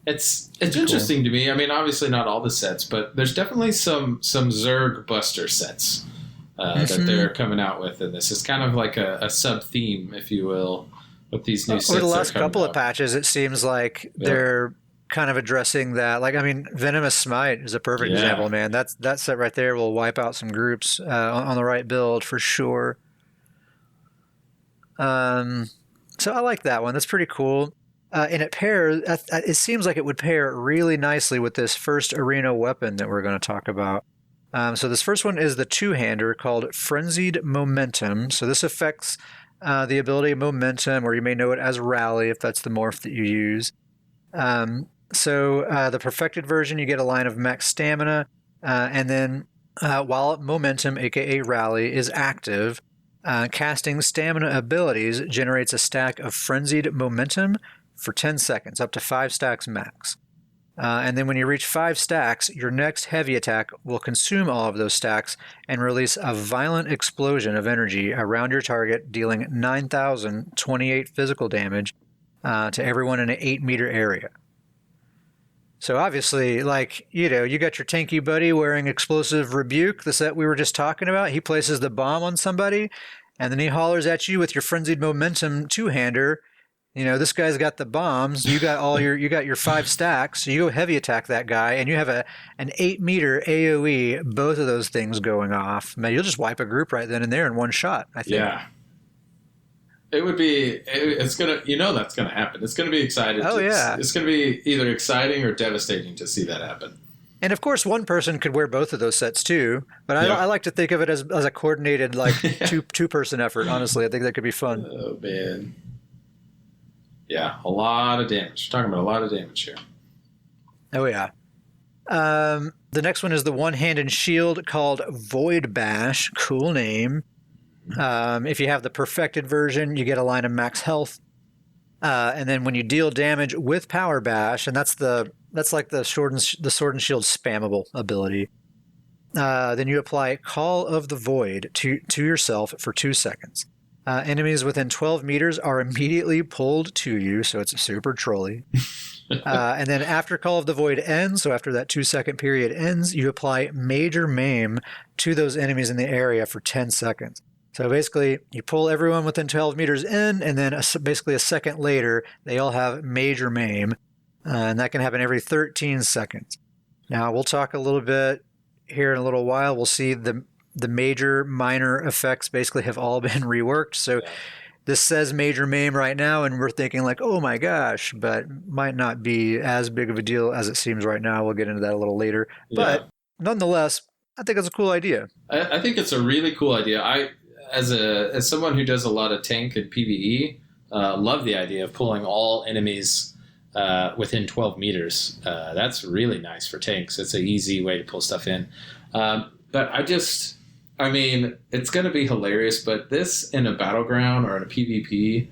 It's interesting to me. I mean, obviously not all the sets, but there's definitely some Zerg Buster sets that they're coming out with in this. It's kind of like a sub theme, if you will, with these new sets. Over the last couple of patches, it seems like they're kind of addressing that. Like, I mean, Venomous Smite is a perfect example, man. That set right there will wipe out some groups on the right build for sure. So I like that one. That's pretty cool. And it seems like it would pair really nicely with this first arena weapon that we're going to talk about. So this first one is the two-hander called Frenzied Momentum. So this affects the ability of Momentum, or you may know it as Rally if that's the morph that you use. The perfected version, you get a line of max stamina, and then while Momentum, aka Rally, is active, casting stamina abilities generates a stack of Frenzied Momentum for 10 seconds, up to 5 stacks max. And then when you reach 5 stacks, your next heavy attack will consume all of those stacks and release a violent explosion of energy around your target, dealing 9,028 physical damage to everyone in an 8-meter area. So obviously, like, you got your tanky buddy wearing Explosive Rebuke, the set we were just talking about. He places the bomb on somebody, and then he hollers at you with your Frenzied Momentum two-hander. This guy's got the bombs. You got your 5 stacks. So you go heavy attack that guy, and you have an 8-meter AOE. Both of those things going off. Man, you'll just wipe a group right then and there in one shot, I think. Yeah. It would be. It's gonna. That's gonna happen. It's gonna be exciting. Oh yeah. It's gonna be either exciting or devastating to see that happen. And of course, one person could wear both of those sets too. But I like to think of it as a coordinated, like two-person effort. Honestly, I think that could be fun. Oh man. Yeah, a lot of damage. We're talking about a lot of damage here. Oh, yeah. The next one is the one-handed shield called Void Bash. Cool name. If you have the perfected version, you get a line of max health. And then when you deal damage with Power Bash, and that's like the Sword and Shield spammable ability, then you apply Call of the Void to yourself for 2 seconds. Enemies within 12 meters are immediately pulled to you, so it's super trolly. And then after Call of the Void ends, so after that 2-second period ends, you apply Major Maim to those enemies in the area for 10 seconds. So basically, you pull everyone within 12 meters in, and then basically a second later, they all have Major Maim, and that can happen every 13 seconds. Now, we'll talk a little bit here in a little while. We'll see the major minor effects basically have all been reworked. So this says Major Maim right now, and we're thinking like, oh my gosh, but might not be as big of a deal as it seems right now. We'll get into that a little later. Yeah. But nonetheless, I think it's a cool idea. I think it's a really cool idea. I, as someone who does a lot of tank and PvE, love the idea of pulling all enemies within 12 meters. That's really nice for tanks. It's an easy way to pull stuff in. But it's going to be hilarious, but this in a battleground or in a PvP,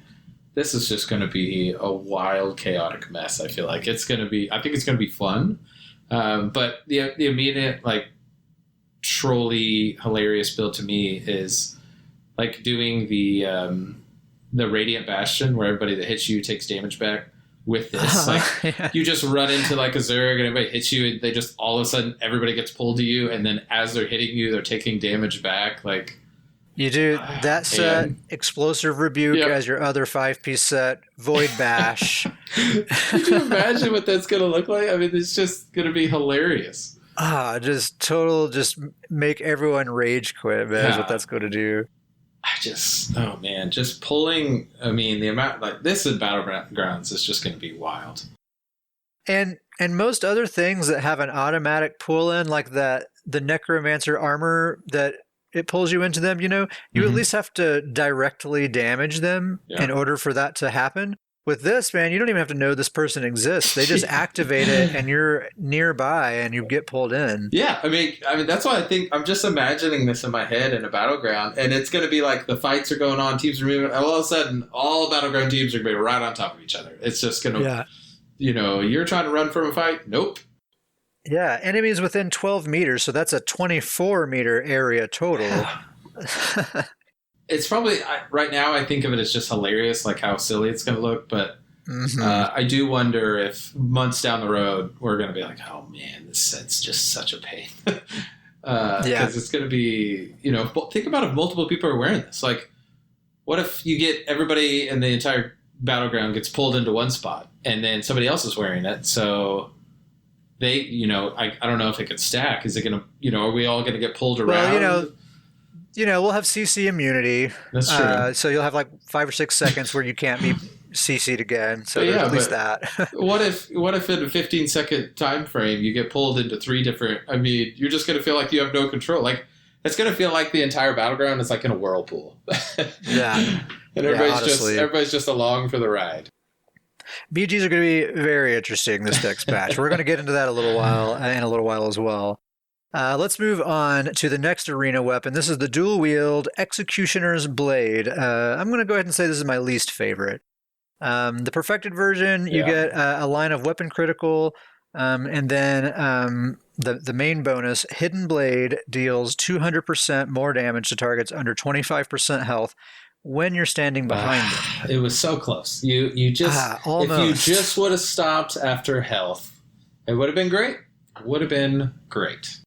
this is just going to be a wild, chaotic mess. I feel like I think it's going to be fun. But the immediate, like, trolly, hilarious build to me is like doing the Radiant Bastion, where everybody that hits you takes damage back. With this, you just run into like a Zerg and everybody hits you, and they just all of a sudden everybody gets pulled to you, and then as they're hitting you, they're taking damage back. Like you do that set, Explosive Rebuke as your other 5-piece set, Void Bash. Can you imagine what that's gonna look like? I mean, it's just gonna be hilarious. Just make everyone rage quit, man. Is what that's gonna do. Just pulling, the amount, like, this in Battlegrounds is just going to be wild. And most other things that have an automatic pull in, like the Necromancer armor that it pulls you into them, you at least have to directly damage them in order for that to happen. With this, man, you don't even have to know this person exists. They just activate it, and you're nearby, and you get pulled in. Yeah, that's why I think I'm just imagining this in my head in a battleground, and it's going to be like the fights are going on, teams are moving, and all of a sudden, all battleground teams are going to be right on top of each other. It's just going to, you're trying to run from a fight? Nope. Yeah, enemies within 12 meters, so that's a 24-meter area total. Yeah. It's probably, right now, I think of it as just hilarious, like how silly it's going to look. But I do wonder if months down the road, we're going to be like, oh, man, this set's just such a pain. Because it's going to be, think about if multiple people are wearing this. Like, what if you get everybody in the entire battleground gets pulled into one spot and then somebody else is wearing it? So they, I don't know if it could stack. Is it going to, are we all going to get pulled around? Well, we'll have CC immunity. That's true. So you'll have like 5 or 6 seconds where you can't be CC'd again. So there's at least that. what if in a 15-second time frame you get pulled into 3 different? I mean, you're just going to feel like you have no control. Like, it's going to feel like the entire battleground is like in a whirlpool. Yeah. And everybody's just along for the ride. BGs are going to be very interesting this next patch. We're going to get into that in a little while as well. Let's move on to the next arena weapon. This is the dual wield Executioner's Blade. I'm going to go ahead and say this is my least favorite. The perfected version, you get a line of weapon critical, and then the main bonus, Hidden Blade, deals 200% more damage to targets under 25% health when you're standing behind them. It was so close. You just almost. If you just would have stopped after health, it would have been great. Would have been great.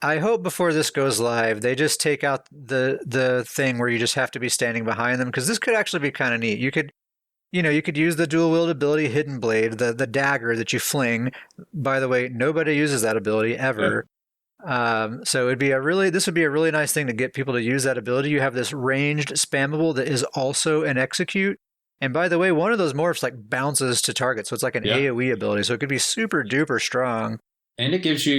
I hope before this goes live, they just take out the thing where you just have to be standing behind them, because this could actually be kind of neat. You could use the dual wield ability Hidden Blade, the dagger that you fling. By the way, nobody uses that ability ever. So this would be a really nice thing to get people to use that ability. You have this ranged spammable that is also an execute. And by the way, one of those morphs like bounces to target, so it's like an AoE ability. So it could be super duper strong. And it gives you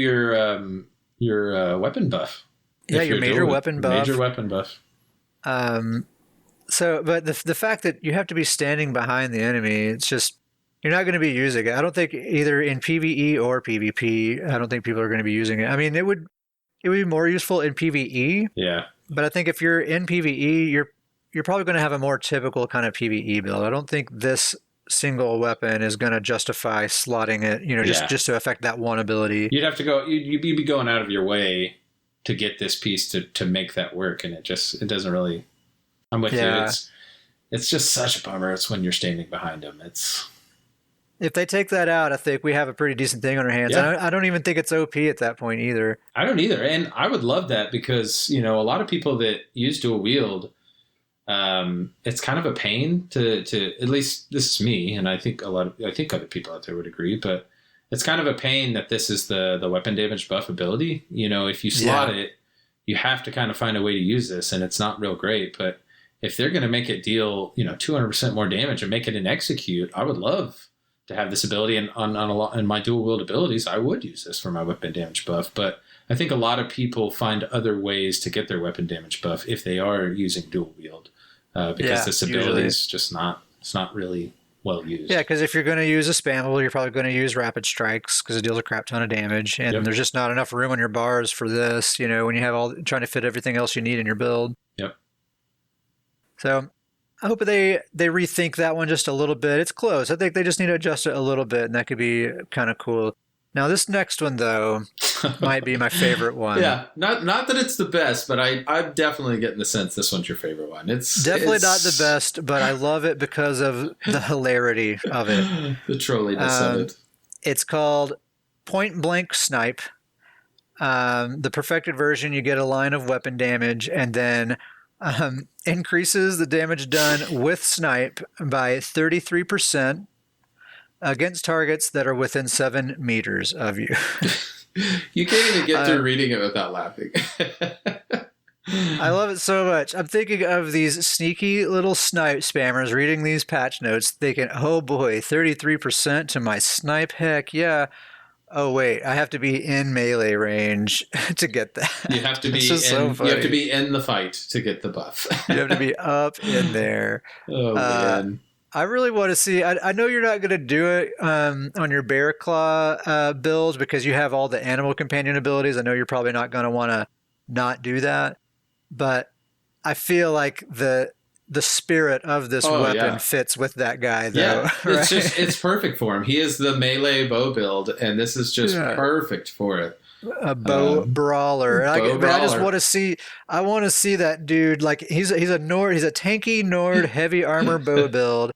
your weapon buff. Yeah, your major weapon buff. Major weapon buff. But the fact that you have to be standing behind the enemy, it's just, you're not going to be using it. I don't think either in PvE or PvP, I don't think people are going to be using it. I mean, it would be more useful in PvE. Yeah. But I think if you're in PvE, you're probably going to have a more typical kind of PvE build. I don't think this single weapon is going to justify slotting it, just to affect that one ability. You'd have to go, you'd be going out of your way to get this piece to make that work. And it doesn't really, I'm with you. It's just such a bummer. It's when you're standing behind them. If they take that out, I think we have a pretty decent thing on our hands. Yeah. I don't even think it's OP at that point either. I don't either. And I would love that because, a lot of people that use dual wield, it's kind of a pain to at least this is me. And I think other people out there would agree, but it's kind of a pain that this is the weapon damage buff ability. If you slot it, you have to kind of find a way to use this, and it's not real great. But if they're going to make it deal, 200% more damage and make it an execute, I would love to have this ability. And on my dual wield abilities, I would use this for my weapon damage buff. But I think a lot of people find other ways to get their weapon damage buff if they are using dual wield, because this ability is just it's not really well used. Yeah, because if you're going to use a spammable, you're probably going to use rapid strikes because it deals a crap ton of damage, and there's just not enough room on your bars for this. When you have trying to fit everything else you need in your build. Yep. So I hope they rethink that one just a little bit. It's close. I think they just need to adjust it a little bit, and that could be kind of cool. Now, this next one, though, might be my favorite one. Yeah, not that it's the best, but I'm definitely getting the sense this one's your favorite one. It's definitely not the best, but I love it because of the hilarity of it. The trolliness of it. It's called Point Blank Snipe. The perfected version, you get a line of weapon damage, and then increases the damage done with snipe by 33%. Against targets that are within 7 meters of you. You can't even get through reading it without laughing. I love it so much. I'm thinking of these sneaky little snipe spammers reading these patch notes thinking, oh boy, 33% to my snipe. Heck yeah. Oh wait, I have to be in melee range to get that. You have to be you have to be in the fight to get the buff. You have to be up in there. Oh man. I really want to see. I know you're not going to do it on your Bear Claw build because you have all the animal companion abilities. I know you're probably not going to want to not do that, but I feel like the spirit of this weapon fits with that guy, though. Yeah, right? It's perfect for him. He is the melee bow build, and this is just perfect for it. A bow brawler. Bow Man, I just brawler. want to see. I want to see that dude. Like he's a tanky Nord heavy armor bow build.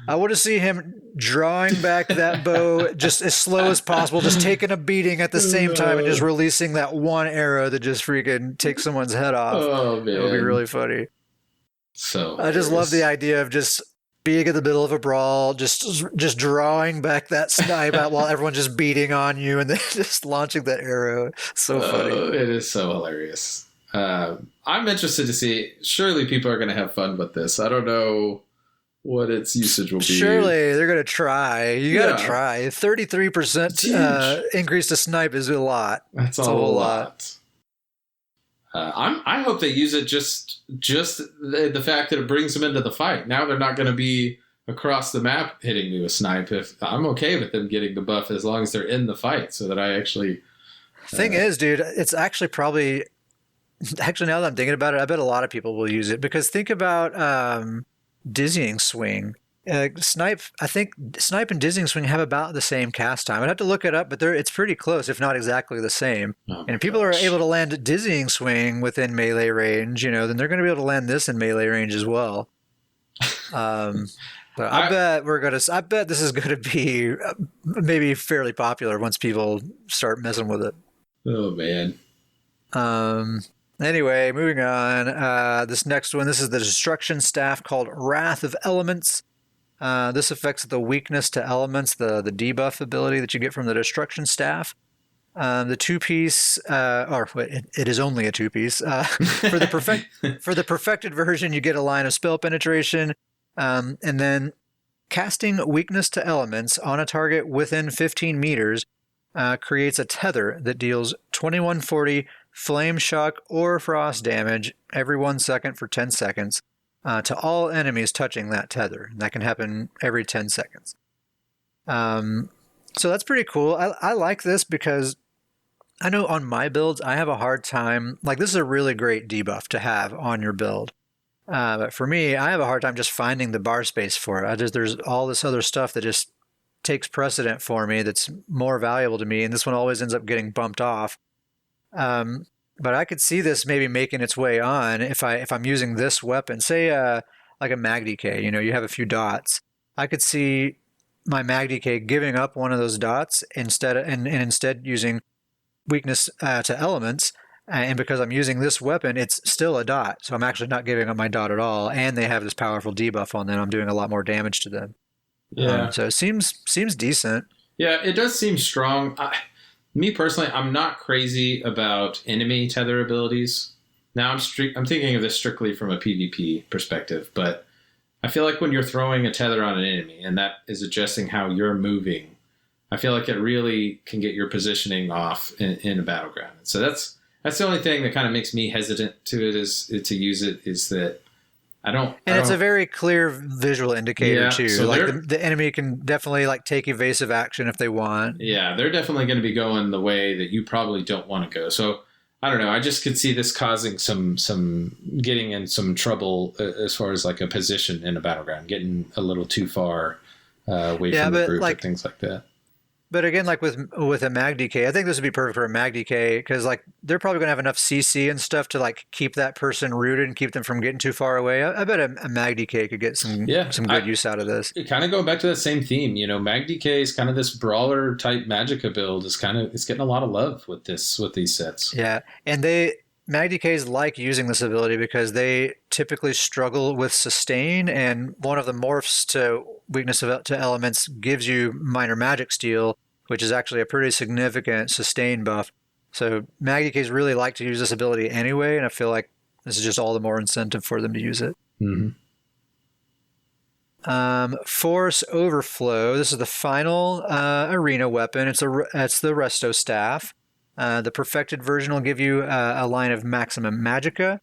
I want to see him drawing back that bow just as slow as possible, just taking a beating at the same time and just releasing that one arrow that just freaking takes someone's head off. Oh It would be man, really funny. so I just love the hilarious. idea of just being in the middle of a brawl, just drawing back that snipe out while everyone's just beating on you and then just launching that arrow. So funny. It is so hilarious. I'm interested to see. Surely people are going to have fun with this. I don't know what its usage will be. Surely they're gonna try. You gotta Yeah, try. 33% it's huge. increase to snipe is a lot. That's a It's a whole whole lot. lot. I hope they use it just the fact that it brings them into the fight. Now they're not going to be across the map hitting me with snipe. If I'm okay with them getting the buff as long as they're in the fight, so that I actually. Thing is, dude, it's actually probably actually now that I'm thinking about it, I bet a lot of people will use it because think about dizzying swing. Snipe, I think Snipe and Dizzying Swing have about the same cast time. I'd have to look it up, but it's pretty close, if not exactly the same. Oh And my if people are gosh. able to land Dizzying Swing within melee range, then they're going to be able to land this in melee range as well. Um, but I bet this is going to be maybe fairly popular once people start messing with it. Oh man. Um, anyway, moving on. This next one, this is the destruction staff called Wrath of Elements. This affects the weakness to elements, the debuff ability that you get from the destruction staff. The two-piece, it is only a two-piece. For the perfected version, you get a line of spell penetration, and then casting weakness to elements on a target within 15 meters creates a tether that deals 2140 flame shock or frost damage every 1 second for 10 seconds. To all enemies touching that tether. And that can happen every 10 seconds. So that's pretty cool. I like this because I know on my builds, I have a hard time. Like, this is a really great debuff to have on your build. But for me, I have a hard time just finding the bar space for it. There's all this other stuff that just takes precedent for me that's more valuable to me. And this one always ends up getting bumped off. But I could see this maybe making its way on if I'm using this weapon, say like a mag DK. You have a few dots. I could see my mag DK giving up one of those dots instead using weakness to elements. And because I'm using this weapon, it's still a dot. So I'm actually not giving up my dot at all. And they have this powerful debuff on them. I'm doing a lot more damage to them. Yeah. So it seems decent. Yeah, it does seem strong. Me personally, I'm not crazy about enemy tether abilities. Now I'm thinking of this strictly from a PvP perspective, but I feel like when you're throwing a tether on an enemy and that is adjusting how you're moving, I feel like it really can get your positioning off in a battleground. So that's the only thing that kind of makes me hesitant to use it is that It's a very clear visual indicator Yeah, too. so Like they're- the enemy can definitely like take evasive action if they want. Yeah, they're definitely going to be going the way that you probably don't want to go. So I don't know. I just could see this causing some getting in some trouble as far as like a position in a battleground, getting a little too far away Yeah, from the but group like and things like that. But again, like with a mag DK, I think this would be perfect for a mag DK because like they're probably gonna have enough CC and stuff to like keep that person rooted and keep them from getting too far away. I bet a mag DK could get some good use out of this. Kind of going back to that same theme, Mag DK is kind of this brawler type Magicka build. It's getting a lot of love with these sets. Yeah, and mag DKs like using this ability because they typically struggle with sustain, and one of the morphs to weakness to elements gives you minor magic steal, which is actually a pretty significant sustain buff. So mag DKs really like to use this ability anyway, and I feel like this is just all the more incentive for them to use it. Mm-hmm. Force Overflow. This is the final arena weapon. It's the Resto Staff. The perfected version will give you a line of maximum magicka.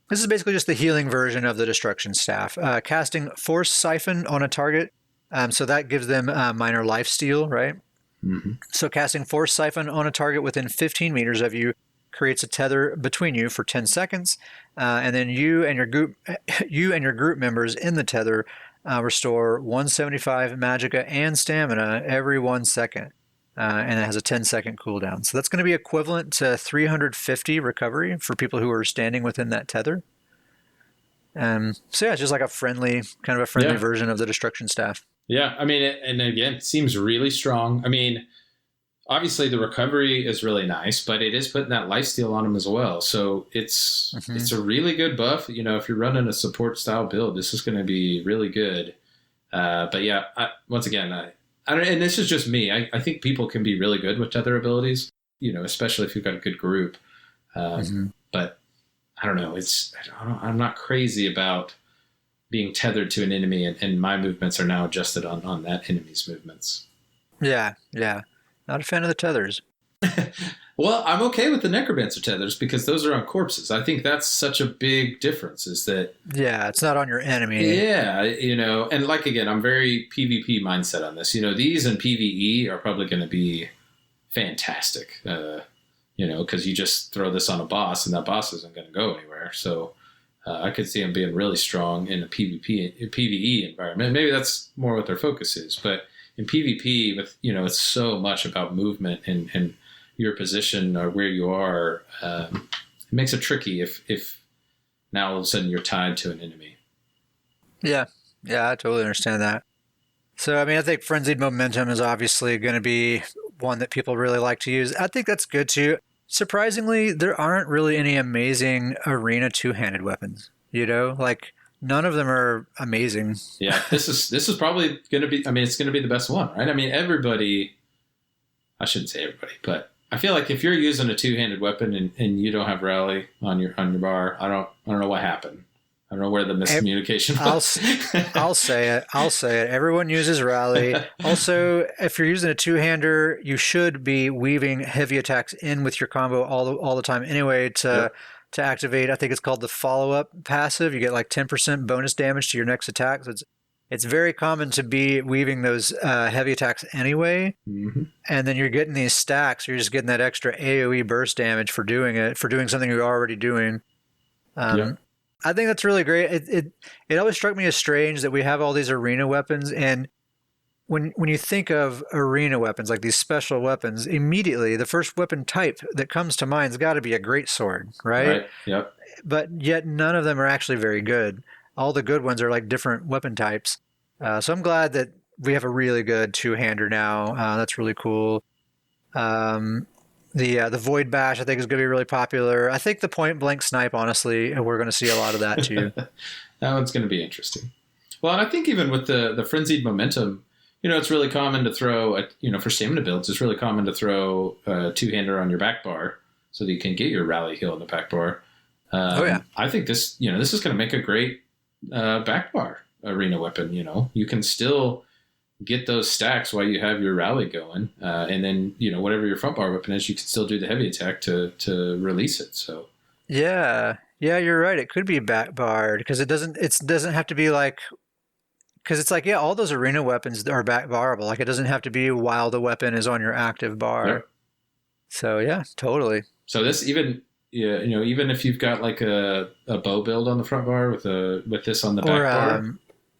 This is basically just the healing version of the destruction staff. Casting Force Siphon on a target, so that gives them minor life steal, right? Mm-hmm. So casting Force Siphon on a target within 15 meters of you creates a tether between you for 10 seconds, and then you and your group members in the tether restore 175 magicka and stamina every 1 second. and it has a 10-second cooldown. So that's going to be equivalent to 350 recovery for people who are standing within that tether. So yeah, it's just like kind of a friendly Yeah. version of the destruction staff. Yeah. I mean, and again, it seems really strong. I mean, obviously the recovery is really nice, but it is putting that lifesteal on him as well. So it's a really good buff. You know, if you're running a support style build, this is going to be really good. But yeah, once again, I don't, and this is just me. I think people can be really good with tether abilities, you know, especially if you've got a good group. But I don't know. I'm not crazy about being tethered to an enemy, and my movements are now adjusted on that enemy's movements. Yeah. Not a fan of the tethers. Well, I'm okay with the necromancer tethers because those are on corpses. I think that's such a big difference. Is that Yeah, it's not on your enemy. Yeah, you know, and like again, I'm very PvP mindset on this. You know, these and PvE are probably going to be fantastic. You know, because you just throw this on a boss, and that boss isn't going to go anywhere. So I could see them being really strong in a PvE environment. Maybe that's more what their focus is, but in PvP, with you know, it's so much about movement and your position or where you are. It makes it tricky if now all of a sudden you're tied to an enemy. Yeah, I totally understand that. So, I mean, I think Frenzied Momentum is obviously going to be one that people really like to use. I think that's good too. Surprisingly, there aren't really any amazing arena two-handed weapons. You know, like none of them are amazing. Yeah, this is probably going to be. I mean, it's going to be the best one, right? I mean, everybody. I shouldn't say everybody, but I feel like if you're using a two-handed weapon and you don't have rally on your bar, I don't know what happened. I don't know where the miscommunication was. I'll say it. Everyone uses rally. Also, if you're using a two-hander, you should be weaving heavy attacks in with your combo all the time anyway to activate. I think it's called the follow-up passive. You get like 10% bonus damage to your next attack. So it's very common to be weaving those heavy attacks anyway. And then you're getting these stacks. You're just getting that extra AoE burst damage for doing something you're already doing. I think that's really great. It always struck me as strange that we have all these arena weapons, and when you think of arena weapons, like these special weapons, immediately the first weapon type that comes to mind has got to be a greatsword, right? Right. Yep. But yet none of them are actually very good. All the good ones are like different weapon types. So I'm glad that we have a really good two-hander now. That's really cool. The Void Bash, I think, is going to be really popular. I think the point blank snipe, honestly, we're going to see a lot of that too. That one's going to be interesting. Well, and I think even with the frenzied momentum, you know, it's really common to throw, for stamina builds, it's really common to throw a two-hander on your back bar so that you can get your rally heal in the back bar. I think this is going to make a great back bar arena weapon. You know, you can still get those stacks while you have your rally going, and then whatever your front bar weapon is, you can still do the heavy attack to release it. So yeah, you're right. It could be back barred because it doesn't have to be like, because it's like, all those arena weapons are back barrable. Like it doesn't have to be while the weapon is on your active bar. Yep. So yeah, totally. So this even if you've got like a bow build on the front bar with this on the back bar.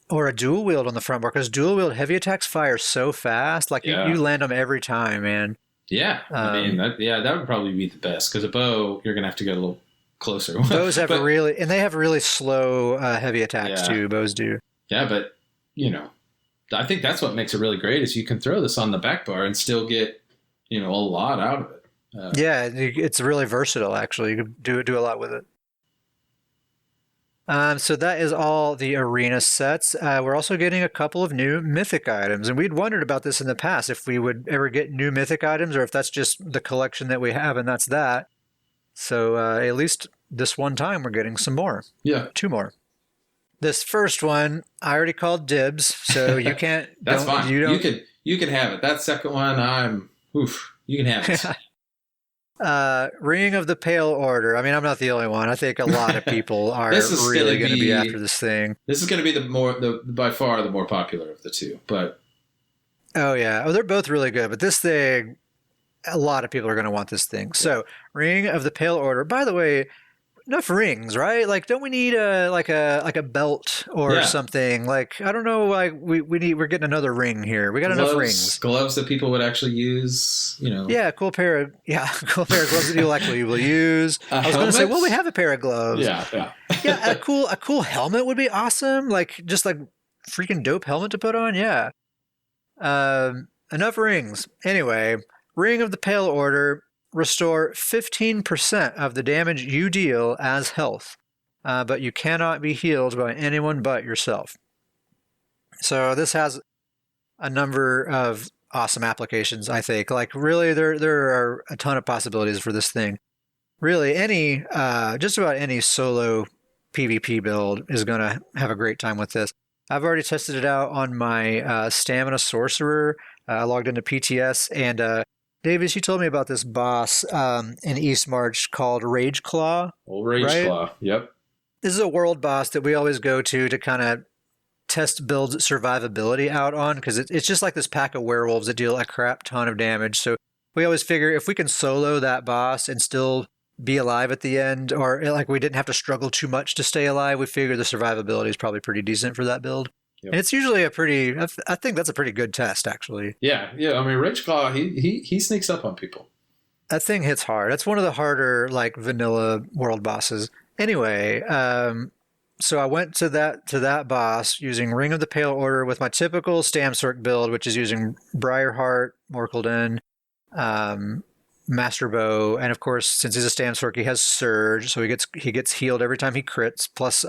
Or a dual wield on the front bar, because dual wield heavy attacks fire so fast. Like you land them every time, man. Yeah, I mean, that would probably be the best, because a bow, you're gonna have to get a little closer. Bows have they have really slow heavy attacks too. Bows do. Yeah, but I think that's what makes it really great is you can throw this on the back bar and still get a lot out of it. It's really versatile. Actually, you can do a lot with it. So that is all the arena sets. We're also getting a couple of new mythic items, and we'd wondered about this in the past, if we would ever get new mythic items or if that's just the collection that we have and that's that. So at least this one time we're getting some more. Yeah. 2 more. This first one, I already called dibs, so you can't. That's fine. You can have it. That second one, you can have it. Ring of the Pale Order. I mean, I'm not the only one. I think a lot of people are really going to be after this thing. This is going to be by far the more popular of the two. But they're both really good. But this thing, a lot of people are going to want this thing. So, Ring of the Pale Order. By the way, enough rings, right? Like, don't we need a belt or Yeah, something? Like, I don't know. Like, we're getting another ring here. We got enough rings. gloves that people would actually use. Yeah, cool pair of gloves that you'll actually will use. A I was going to say, well, we helmet. have a pair of gloves. Yeah, yeah. Yeah, a cool helmet would be awesome. Like, just like freaking dope helmet to put on. Yeah. Enough rings. Anyway, Ring of the Pale Order, restore 15% of the damage you deal as health, but you cannot be healed by anyone but yourself. So this has a number of awesome applications, I think. Like, really, there are a ton of possibilities for this thing. Really, just about any solo PvP build is going to have a great time with this. I've already tested it out on my Stamina Sorcerer. I logged into PTS, and Davis, you told me about this boss in East March called Rage Claw, Old Rage right? Claw. Yep. This is a world boss that we always go to kind of test build survivability out on, because it's just like this pack of werewolves that deal a crap ton of damage. So we always figure if we can solo that boss and still be alive at the end, or like we didn't have to struggle too much to stay alive, we figure the survivability is probably pretty decent for that build. Yep. And it's usually I think that's a pretty good test, actually. Yeah, yeah. I mean, Rage Claw, he sneaks up on people. That thing hits hard. That's one of the harder, like, vanilla world bosses. Anyway, so I went to that boss using Ring of the Pale Order with my typical Stamsork build, which is using Briarheart, Morkelden, Master Bow, and of course, since he's a Stamsork, he has Surge, so he gets healed every time he crits. Plus,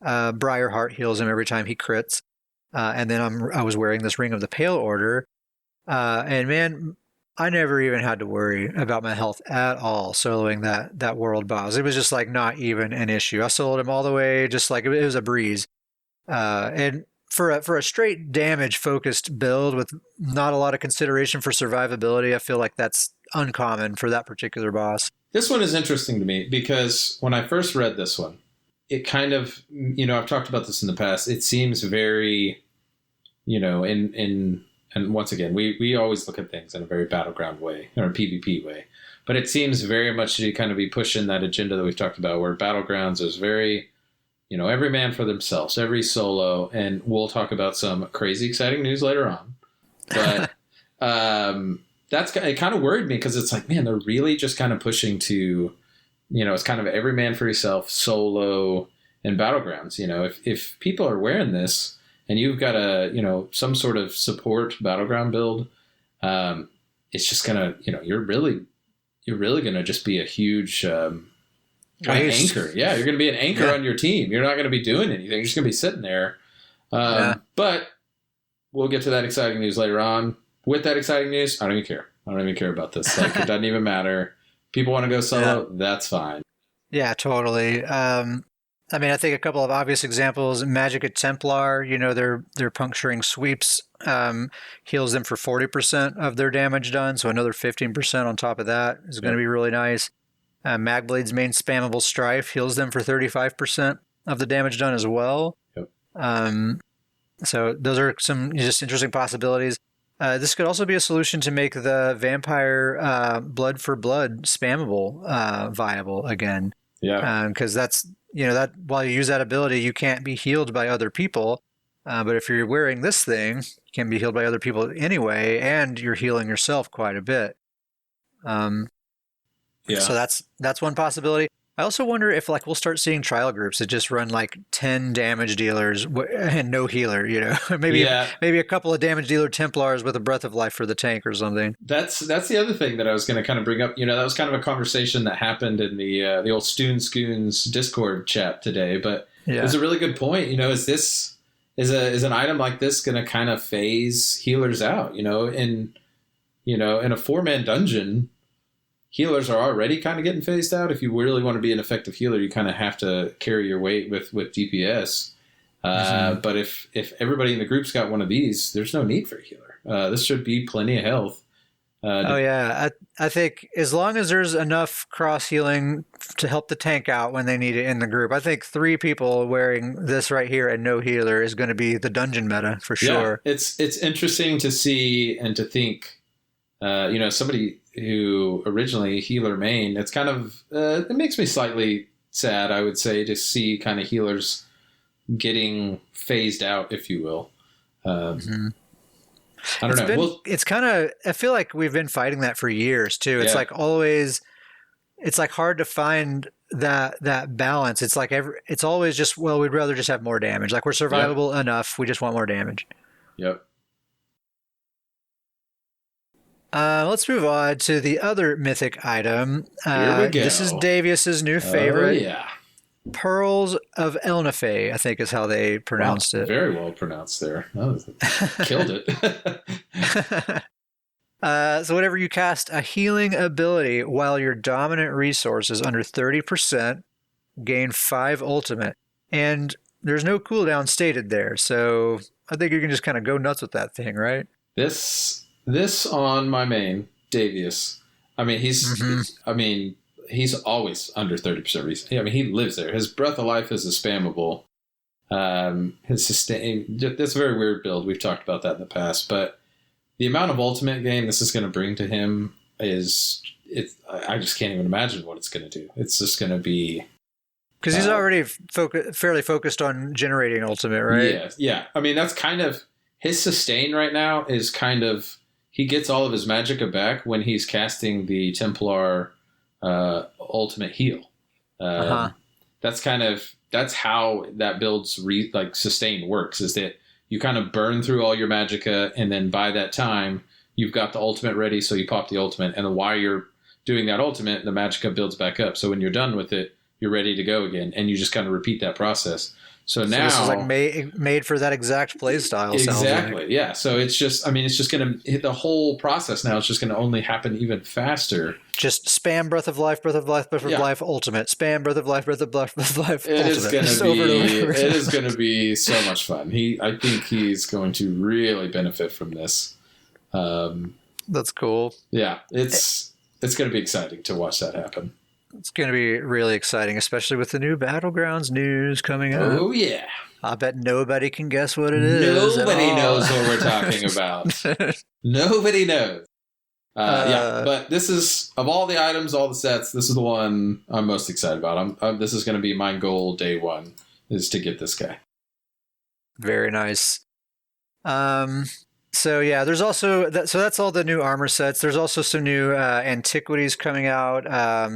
Briarheart heals him every time he crits. And then I was wearing this Ring of the Pale Order, and man, I never even had to worry about my health at all soloing that world boss. It was just like not even an issue. I soloed him all the way, just like it was a breeze. And for a straight damage focused build with not a lot of consideration for survivability, I feel like that's uncommon for that particular boss. This one is interesting to me because when I first read this one, it kind of, I've talked about this in the past. It seems very, and once again, we always look at things in a very battleground way or a PvP way, but it seems very much to kind of be pushing that agenda that we've talked about, where battlegrounds is very, every man for themselves, every solo, and we'll talk about some crazy exciting news later on. But it kind of worried me because it's like, man, they're really just kind of pushing to, it's kind of every man for yourself, solo, and battlegrounds. If people are wearing this and you've got some sort of support battleground build, it's just gonna, you're really gonna just be a huge kind of anchor. Yeah, you're gonna be an anchor on your team. You're not gonna be doing anything. You're just gonna be sitting there. But we'll get to that exciting news later on. With that exciting news, I don't even care. I don't even care about this. Like, it doesn't even matter. People want to go solo, that's fine. Yeah, totally. I mean, I think a couple of obvious examples: Magic at Templar. Their puncturing sweeps heals them for 40% of their damage done, so another 15% on top of that is going to be really nice. Magblade's main spammable Strife heals them for 35% of the damage done as well. Yep. So those are some just interesting possibilities. This could also be a solution to make the vampire blood for blood spammable viable again. Yeah. Because that's, that while you use that ability, you can't be healed by other people. But if you're wearing this thing, you can be healed by other people anyway, and you're healing yourself quite a bit. So that's one possibility. I also wonder if we'll start seeing trial groups that just run 10 damage dealers and no healer, maybe a couple of damage dealer Templars with a breath of life for the tank or something. That's the other thing that I was going to kind of bring up. That was kind of a conversation that happened in the old Scoons Discord chat today, but it's a really good point. Is an item like this going to kind of phase healers out, in a 4-man dungeon, healers are already kind of getting phased out. If you really want to be an effective healer, you kind of have to carry your weight with DPS. But if everybody in the group's got one of these, there's no need for a healer. This should be plenty of health. I think as long as there's enough cross healing to help the tank out when they need it in the group, I think 3 people wearing this right here and no healer is going to be the dungeon meta for sure. Yeah, it's interesting to see and to think, somebody who originally healer main, it's kind of, it makes me slightly sad, I would say, to see kind of healers getting phased out, if you will. Mhm. I don't know. It's kind of, I feel like we've been fighting that for years too. It's Yeah, like always, it's like hard to find that balance. It's like it's always just, well, we'd rather just have more damage. Like we're yep, survivable enough. We just want more damage. yep. Let's move on to the other mythic item. Here we This is go. Davius's new Oh favorite, yeah. Pearls of Elnaphe, I think is how they Wow, pronounced it. very well pronounced there. Oh, killed it. So whenever you cast a healing ability while your dominant resource is under 30%, gain 5 ultimate. And there's no cooldown stated there, so I think you can just kind of go nuts with that thing, right? This on my main Davius. I mean, Hmm. he's always under 30% reason. I mean, he lives there. His Breath of Life is a spammable. His sustain. That's a very weird build. We've talked about that in the past, but the amount of ultimate gain this is going to bring to him is I just can't even imagine what it's going to do. It's just going to be Because he's already fairly focused on generating ultimate, right? yeah, yeah. I mean, that's kind of his sustain right now is kind of he gets all of his magicka back when he's casting the Templar ultimate heal. Uh-huh. That's how that build's like sustain works. Is that you kind of burn through all your magicka, and then by that time you've got the ultimate ready, so you pop the ultimate, and while you're doing that ultimate, the magicka builds back up. So when you're done with it, you're ready to go again, and you just kind of repeat that process. So now this is like made for that exact play style. exactly, Like. yeah. So it's just, I mean, it's just going to hit the whole process now. It's just going to only happen even faster. Just spam Breath of Life, Breath of Life, Breath of Yeah. Life, Ultimate. Spam Breath of Life, Breath of Life, Breath of Life, It Ultimate. is going Just to be, over and over. it is going to be so much fun. I think he's going to really benefit from this. That's cool. Yeah, it's going to be exciting to watch that happen. It's going to be really exciting, especially with the new Battlegrounds news coming up. Oh yeah, I bet nobody can guess what it is. nobody knows what we're talking about. Nobody knows. Yeah, but this is of all the items, all the sets. This is the one I'm most excited about. This is going to be my goal day one is to get this guy. Very nice. So yeah, there's also so that's all the new armor sets. There's also some new antiquities coming out.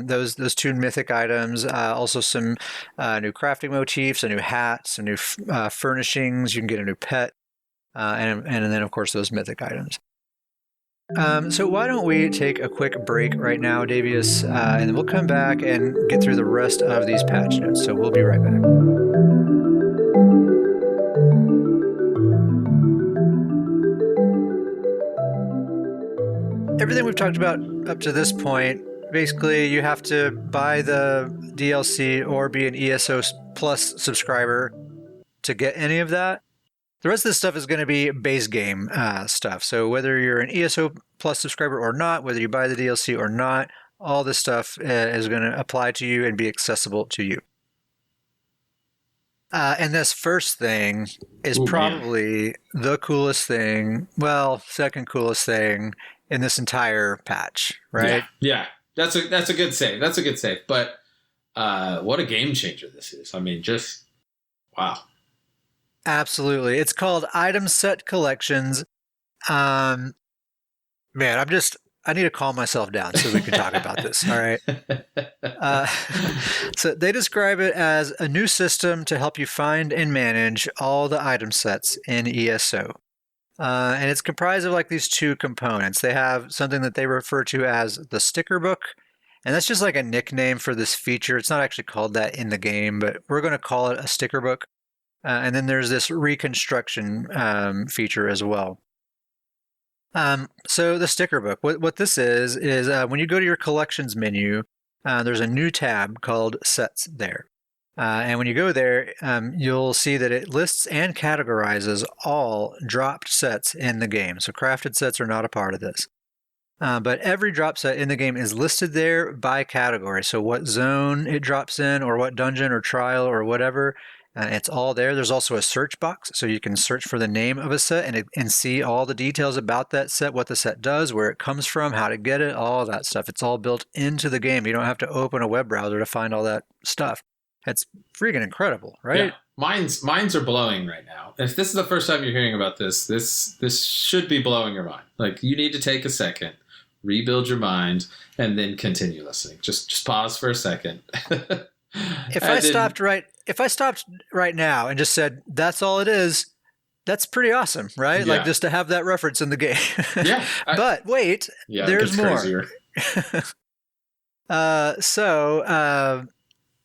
Those 2 mythic items. Also some new crafting motifs, a new hat, some new furnishings. You can get a new pet, and then of course those mythic items. So why don't we take a quick break right now, Davius, and then we'll come back and get through the rest of these patch notes. So we'll be right back. Everything we've talked about up to this point, basically you have to buy the DLC or be an ESO Plus subscriber to get any of that. The rest of this stuff is going to be base game stuff. So whether you're an ESO Plus subscriber or not, whether you buy the DLC or not, all this stuff is going to apply to you and be accessible to you. And this first thing is probably the coolest thing, well, second coolest thing in this entire patch, right? Yeah. That's a good save. That's a good save. But what a game changer this is. I mean, just wow. Absolutely. It's called Item Set Collections. Man, I need to calm myself down so we can talk about this. All right. So they describe it as a new system to help you find and manage all the item sets in ESO. And it's comprised of like these 2 components. They have something that they refer to as the sticker book. And that's just like a nickname for this feature. It's not actually called that in the game, but we're going to call it a sticker book. And then there's this reconstruction feature as well. So the sticker book, what this is when you go to your collections menu, there's a new tab called Sets there. And when you go there, you'll see that it lists and categorizes all dropped sets in the game. So crafted sets are not a part of this. But every drop set in the game is listed there by category. So what zone it drops in, or what dungeon or trial or whatever, it's all there. There's also a search box, so you can search for the name of a set and see all the details about that set, what the set does, where it comes from, how to get it, all that stuff. It's all built into the game. You don't have to open a web browser to find all that stuff. That's freaking incredible, Yeah, right? minds are blowing right now. If this is the first time you're hearing about this should be blowing your mind. Like, you need to take a second, rebuild your mind, and then continue listening. Just pause for a second. If I And then, stopped right, if I stopped right now and just said that's all it is, that's pretty awesome, right? Like yeah, just to have that reference in the game. yeah, But wait, yeah, it there's gets more. crazier. So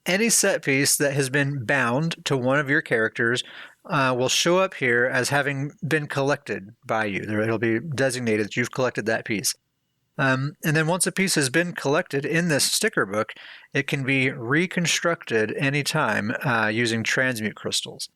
any set piece that has been bound to one of your characters will show up here as having been collected by you. It'll be designated that you've collected that piece. And then once a piece has been collected in this sticker book, it can be reconstructed anytime using transmute crystals.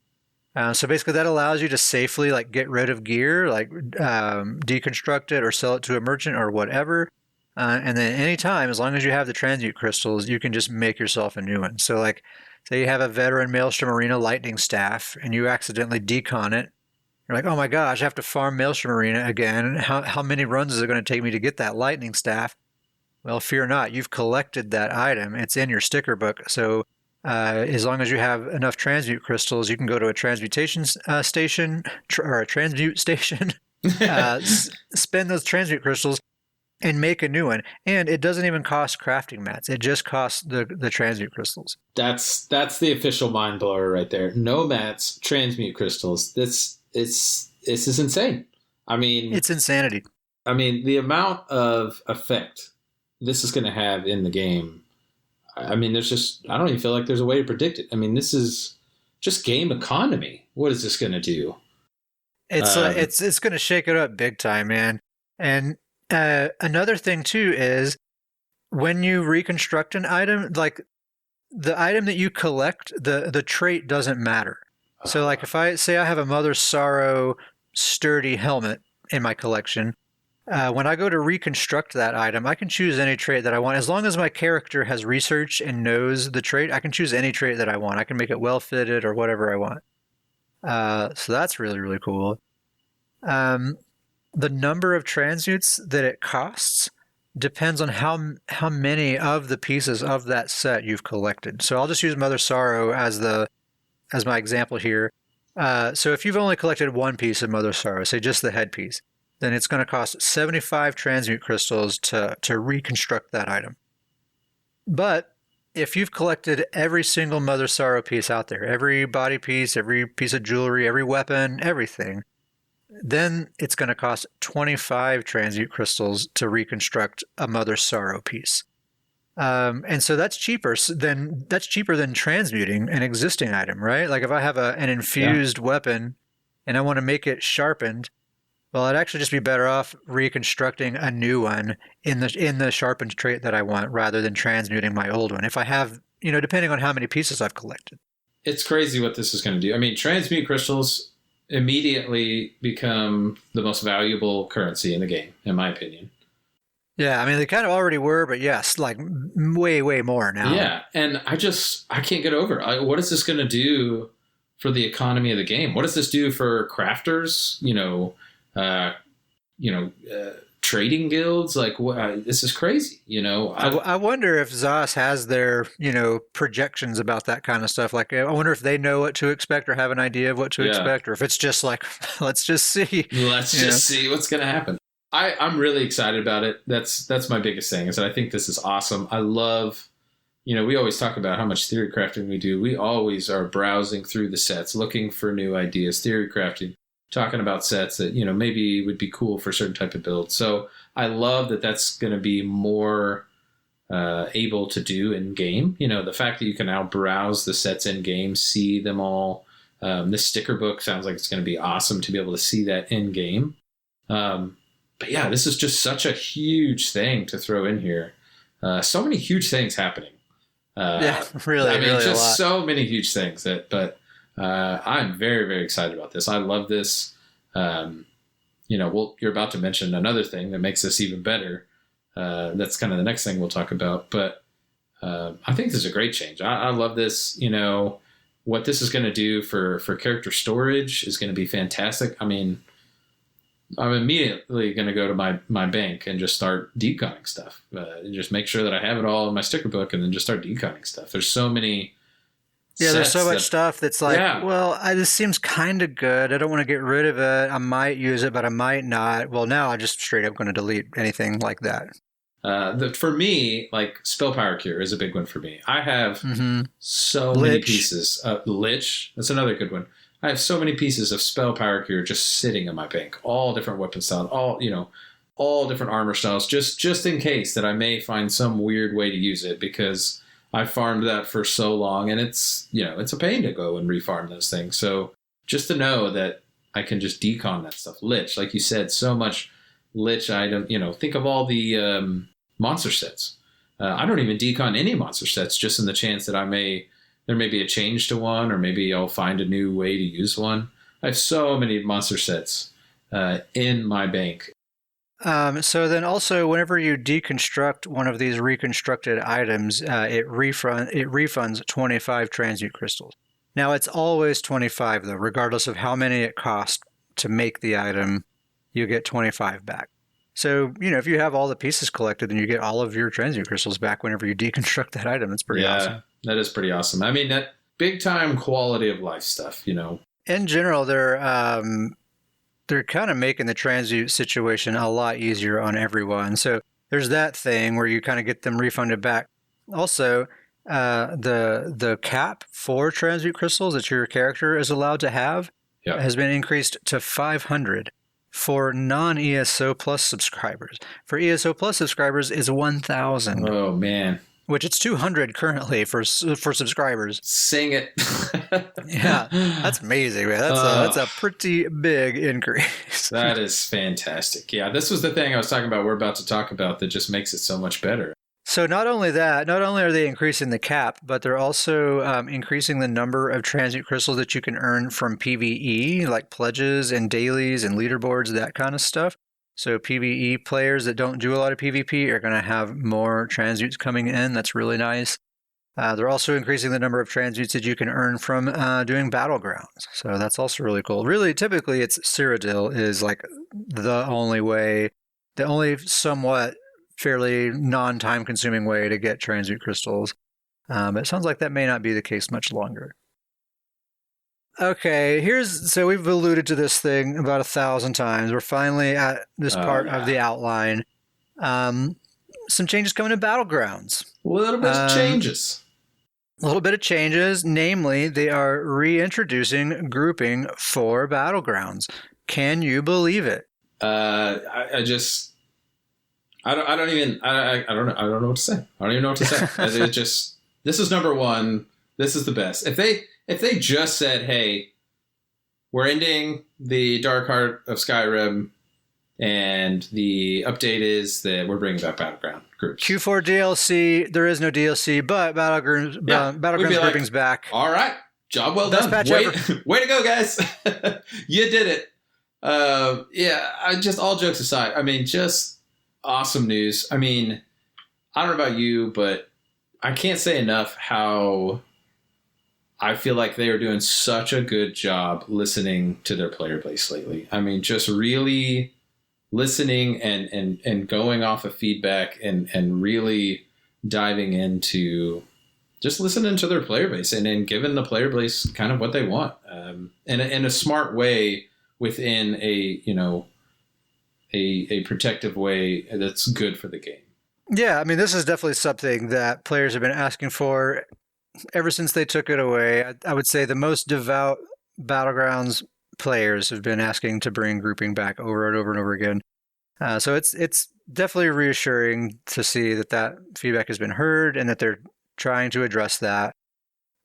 So basically, that allows you to safely like get rid of gear, like deconstruct it or sell it to a merchant or whatever. And then anytime, as long as you have the transmute crystals, you can just make yourself a new one. So like, say you have a veteran Maelstrom Arena lightning staff, and you accidentally decon it. You're like, oh my gosh, I have to farm Maelstrom Arena again. How many runs is it going to take me to get that lightning staff? Well, fear not. You've collected that item. It's in your sticker book. So as long as you have enough transmute crystals, you can go to a transmutation station or a transmute station, spend those transmute crystals, and make a new one. And it doesn't even cost crafting mats. It just costs the transmute crystals. That's the official mind blower right there. No mats, transmute crystals. This is insane. I mean, It's insanity. I mean, the amount of effect this is going to have in the game. I mean, I don't even feel like there's a way to predict it. I mean, this is just game economy. What is this going to do? It's going to shake it up big time, man. And another thing too is when you reconstruct an item, like the item that you collect, the trait doesn't matter. So like if I say I have a Mother's Sorrow sturdy helmet in my collection, when I go to reconstruct that item, I can choose any trait that I want. As long as my character has researched and knows the trait, I can choose any trait that I want. I can make it well fitted or whatever I want. So that's really, really cool. The number of transmutes that it costs depends on how many of the pieces of that set you've collected. So I'll just use Mother Sorrow as my example here. So if you've only collected one piece of Mother Sorrow, say just the headpiece, then it's going to cost 75 transmute crystals to reconstruct that item. But if you've collected every single Mother Sorrow piece out there, every body piece, every piece of jewelry, every weapon, everything, then it's going to cost 25 transmute crystals to reconstruct a Mother Sorrow piece. And so that's cheaper than transmuting an existing item, right? Like if I have an infused weapon and I want to make it sharpened, well, I'd actually just be better off reconstructing a new one in the sharpened trait that I want rather than transmuting my old one. If I have, depending on how many pieces I've collected. It's crazy what this is going to do. I mean, transmute crystals immediately become the most valuable currency in the game, in my opinion. Yeah, I mean, they kind of already were, but yes, like way, way more now. Yeah, and I can't get over it. What is this going to do for the economy of the game? What does this do for crafters? Trading guilds? Like, this is crazy. I wonder if ZOS has their, projections about that kind of stuff. Like, I wonder if they know what to expect or have an idea of what to expect, or if it's just like, let's just see. Let's just see what's going to happen. I'm really excited about it. That's my biggest thing is that I think this is awesome. I love, we always talk about how much theory crafting we do. We always are browsing through the sets, looking for new ideas, theory crafting, talking about sets that, maybe would be cool for a certain type of build. So I love that that's going to be more able to do in game. The fact that you can now browse the sets in game, see them all. This sticker book sounds like it's going to be awesome to be able to see that in game. But yeah, this is just such a huge thing to throw in here. So many huge things happening. Really, really just a lot. So many huge things. But I'm very, very excited about this. I love this. You're about to mention another thing that makes this even better. That's kind of the next thing we'll talk about. But I think this is a great change. I love this. What this is going to do for character storage is going to be fantastic. I mean, I'm immediately going to go to my bank and just start deconning stuff. And just make sure that I have it all in my sticker book and then just start deconning stuff. There's so many Yeah, there's so sets much that, stuff that's like, yeah. well, this seems kind of good. I don't want to get rid of it. I might use it, but I might not. Well, now I just straight up going to delete anything like that. For me, like spell power cure is a big one for me. I have Mm-hmm. so many Lich. pieces. Lich, that's another good one. I have so many pieces of spell power cure just sitting in my bank, all different weapon styles, all different armor styles, just in case that I may find some weird way to use it because I farmed that for so long, and it's a pain to go and refarm those things. So just to know that I can just decon that stuff. Lich, like you said, so much Lich item. Think of all the monster sets. I don't even decon any monster sets, just in the chance that there may be a change to one, or maybe I'll find a new way to use one. I have so many monster sets in my bank. So then also, whenever you deconstruct one of these reconstructed items, it refunds 25 transmute crystals. Now it's always 25 though, regardless of how many it costs to make the item, you get 25 back. So, if you have all the pieces collected, then you get all of your transmute crystals back whenever you deconstruct that item. That's pretty awesome. That is pretty awesome. I mean, that big time quality of life stuff. In general, they're kind of making the transmute situation a lot easier on everyone. So there's that thing where you kind of get them refunded back. Also, the cap for transmute crystals that your character is allowed to have has been increased to 500 for non-ESO Plus subscribers. For ESO Plus subscribers is 1,000. Oh man. Which it's 200 currently for subscribers. Sing it. Yeah, that's amazing, man. That's a pretty big increase. That is fantastic. Yeah, this was the thing I was talking about. We're about to talk about that just makes it so much better. So not only are they increasing the cap, but they're also increasing the number of transmute crystals that you can earn from PvE, like pledges and dailies and leaderboards, that kind of stuff. So PvE players that don't do a lot of PvP are going to have more transmutes coming in. That's really nice. They're also increasing the number of transmutes that you can earn from doing battlegrounds. So that's also really cool. Really, typically, it's Cyrodiil is like the only somewhat fairly non-time consuming way to get transmute crystals. But it sounds like that may not be the case much longer. Okay, so we've alluded to this thing about 1,000 times. We're finally at this part of the outline. Some changes coming to Battlegrounds. A little bit of changes. A little bit of changes. Namely, they are reintroducing grouping for Battlegrounds. Can you believe it? I don't know what to say. I don't even know what to say. This is number one. This is the best. If they just said, hey, we're ending the Dark Heart of Skyrim, and the update is that we're bringing back Battleground groups. Q4 DLC, there is no DLC, but Battlegrounds grouping's back. All right. Job well done. Way to go, guys. You did it. All jokes aside, I mean, just awesome news. I mean, I don't know about you, but I can't say enough how I feel like they are doing such a good job listening to their player base lately. I mean, just really listening and going off of feedback and really diving into just listening to their player base and giving the player base kind of what they want in a smart way within a protective way that's good for the game. Yeah, I mean, this is definitely something that players have been asking for ever since they took it away. I would say the most devout Battlegrounds players have been asking to bring grouping back over and over and over again. So it's definitely reassuring to see that feedback has been heard and that they're trying to address that.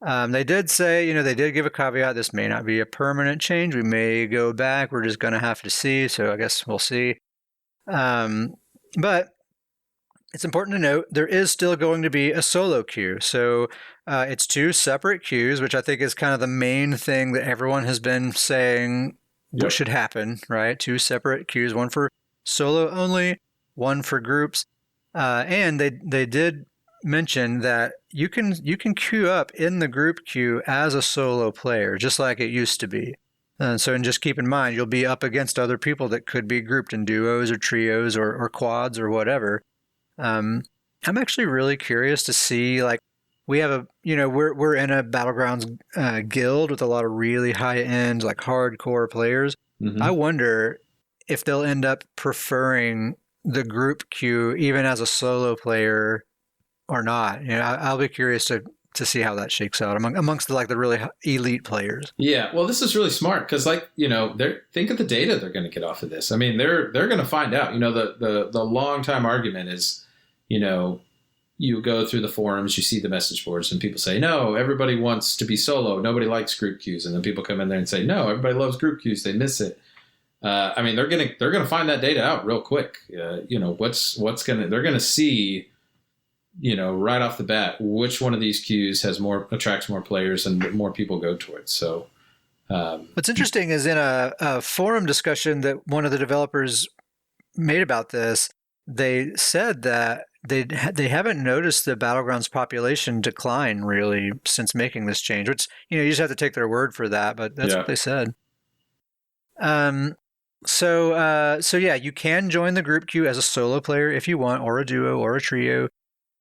They did say, they did give a caveat. This may not be a permanent change. We may go back. We're just going to have to see. So I guess we'll see. But it's important to note there is still going to be a solo queue. So it's 2 separate queues, which I think is kind of the main thing that everyone has been saying what should happen, right? 2 separate queues, one for solo only, one for groups. And they did mention that you can queue up in the group queue as a solo player, just like it used to be. And just keep in mind, you'll be up against other people that could be grouped in duos or trios or quads or whatever. I'm actually really curious to see we have we're in a battlegrounds guild with a lot of really high end, like hardcore players. I Hmm. wonder if they'll end up preferring the group queue even as a solo player or not. I'll be curious to see how that shakes out amongst the really elite players. Yeah, well, this is really smart because, like, they're think of the data they're going to get off of this. I mean, they're going to find out. The long time argument is, you know, you go through the forums, you see the message boards, and people say, no, everybody wants to be solo. Nobody likes group queues, and then people come in there and say, no, everybody loves group queues. They miss it. I mean, they're gonna find that data out real quick. They're gonna see, right off the bat, which one of these queues attracts more players and more people go towards. So, What's interesting is in a forum discussion that one of the developers made about this, they said that they haven't noticed the battlegrounds population decline really since making this change. Which you just have to take their word for that, but that's what yeah, they said. Um, so yeah, you can join the group queue as a solo player if you want, or a duo, or a trio.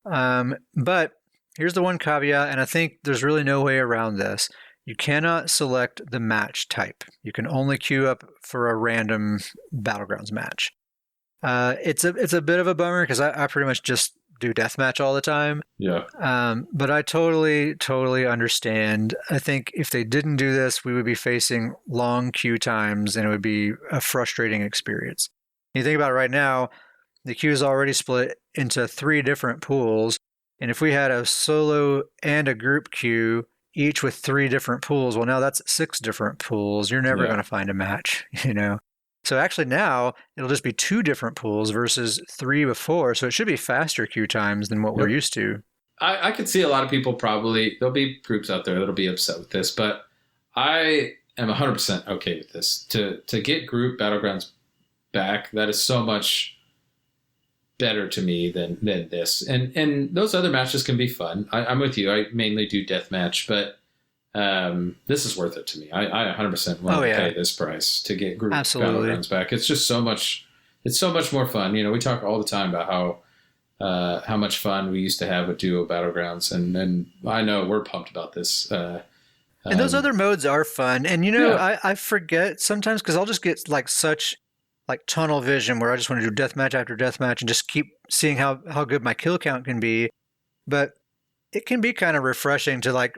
But here's the one caveat, and I think there's really no way around this. You cannot select the match type. You can only queue up for a random battlegrounds match. It's a bit of a bummer because I pretty much just do deathmatch all the time. yeah, But I totally understand. I think if they didn't do this, we would be facing long queue times and it would be a frustrating experience. You think about it right now, the queue is already split into 3 different pools. And if we had a solo and a group queue, each with 3 different pools, well, now that's 6 different pools. You're never yeah. going to find a match. So actually now it'll just be 2 different pools versus 3 before. So it should be faster queue times than what we're Yep. used to. I could see a lot of people there'll be groups out there that'll be upset with this, but I am 100% okay with this. To get group battlegrounds back, that is so much better to me than this. And those other matches can be fun. I'm with you. I mainly do deathmatch, but this is worth it to me. I 100% Oh want to yeah, pay this price to get group absolutely. battlegrounds back. It's just so much. It's so much more fun. We talk all the time about how much fun we used to have with duo battlegrounds, and I know we're pumped about this. And those Um, other modes are fun. And yeah, I forget sometimes because I'll just get like such like tunnel vision where I just want to do deathmatch after deathmatch and just keep seeing how good my kill count can be. But it can be kind of refreshing to like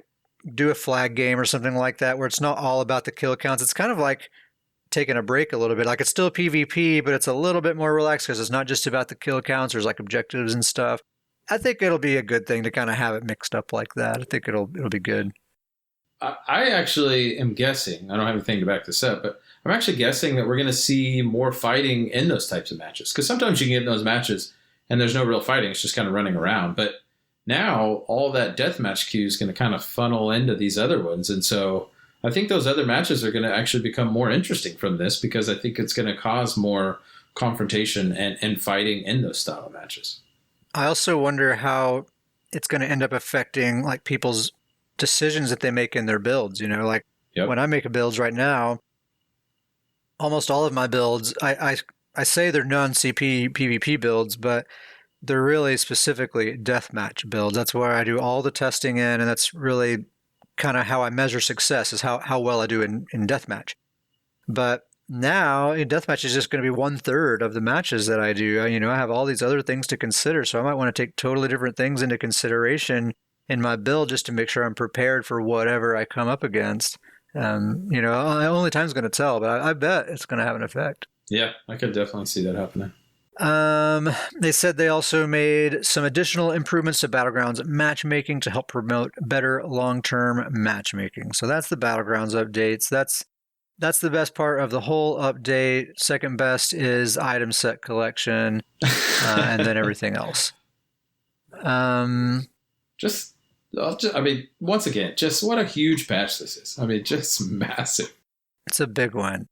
do a flag game or something like that where it's not all about the kill counts. It's kind of like taking a break a little bit. Like it's still PvP, but it's a little bit more relaxed because it's not just about the kill counts. There's like objectives and stuff. I think it'll be a good thing to kind of have it mixed up like that. I think it'll be good. I actually am guessing. I don't have anything to back this up, but I'm actually guessing that we're going to see more fighting in those types of matches. Because sometimes you can get in those matches and there's no real fighting; it's just kind of running around. But now all that deathmatch queue is going to kind of funnel into these other ones, and so I think those other matches are going to actually become more interesting from this because I think it's going to cause more confrontation and fighting in those style of matches. I also wonder how it's going to end up affecting like people's decisions that they make in their builds. Like when Yep. I make a builds right now, almost all of my builds, I say they're non-CP PvP builds, but they're really specifically deathmatch builds. That's where I do all the testing in, and that's really kind of how I measure success is how well I do in deathmatch. But now deathmatch is just going to be 1/3 of the matches that I do. I have all these other things to consider, so I might want to take totally different things into consideration in my build just to make sure I'm prepared for whatever I come up against. Only time's going to tell, but I bet it's going to have an effect. Yeah, I could definitely see that happening. They said they also made some additional improvements to Battlegrounds matchmaking to help promote better long-term matchmaking. So that's the Battlegrounds updates. That's the best part of the whole update. Second best is item set collection, and then everything else. Um, just, I mean, once again, just what a huge patch this is. I mean, just massive. it's a big one.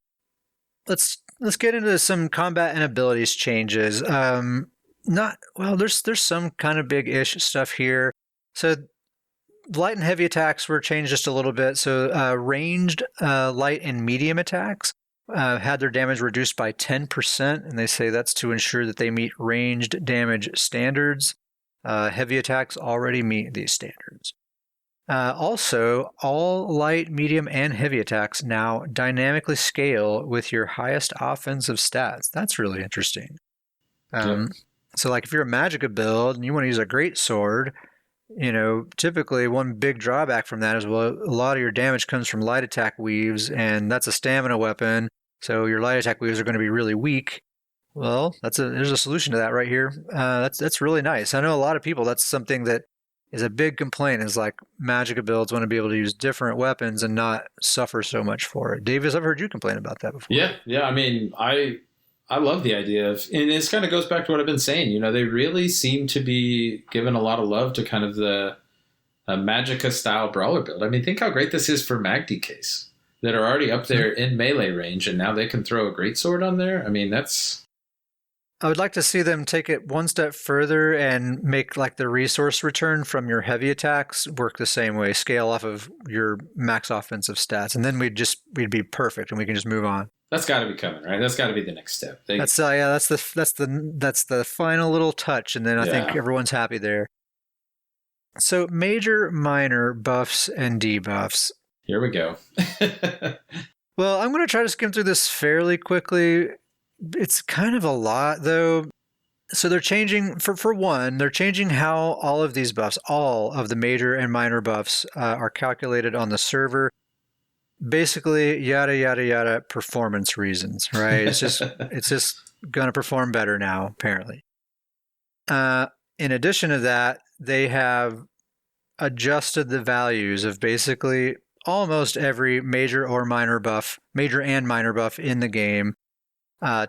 Let's get into some combat and abilities changes. Not well. There's some kind of big-ish stuff here. So light and heavy attacks were changed just a little bit. So ranged light and medium attacks had their damage reduced by 10%, and they say that's to ensure that they meet ranged damage standards. Heavy attacks already meet these standards. Also, all light, medium, and heavy attacks now dynamically scale with your highest offensive stats. That's really interesting. Yep. So, like if you're a Magicka build and you want to use a great sword, typically one big drawback from that is, well, a lot of your damage comes from light attack weaves, and that's a stamina weapon. So your light attack weaves are going to be really weak. Well, there's a solution to that right here. That's really nice. I know a lot of people, that's something that is a big complaint, is like Magicka builds want to be able to use different weapons and not suffer so much for it. Davis, I've heard you complain about that before. Yeah. I mean, I love the idea of, and this kind of goes back to what I've been saying. They really seem to be giving a lot of love to kind of the Magicka style brawler build. I mean, think how great this is for Mag DKs that are already up there in melee range, and now they can throw a greatsword on there. I mean, I would like to see them take it one step further and make like the resource return from your heavy attacks work the same way, scale off of your max offensive stats, and then we'd be perfect and we can just move on. That's got to be coming, right? That's got to be the next step. That's the final little touch, and then I think everyone's happy there. So major, minor buffs and debuffs. Here we go. Well, I'm going to try to skim through this fairly quickly. It's kind of a lot, though. So they're changing, for one, they're changing how all of these buffs, all of the major and minor buffs are calculated on the server. Basically, yada, yada, yada, performance reasons, right? It's just going to perform better now, apparently. In addition to that, they have adjusted the values of basically almost every major and minor buff in the game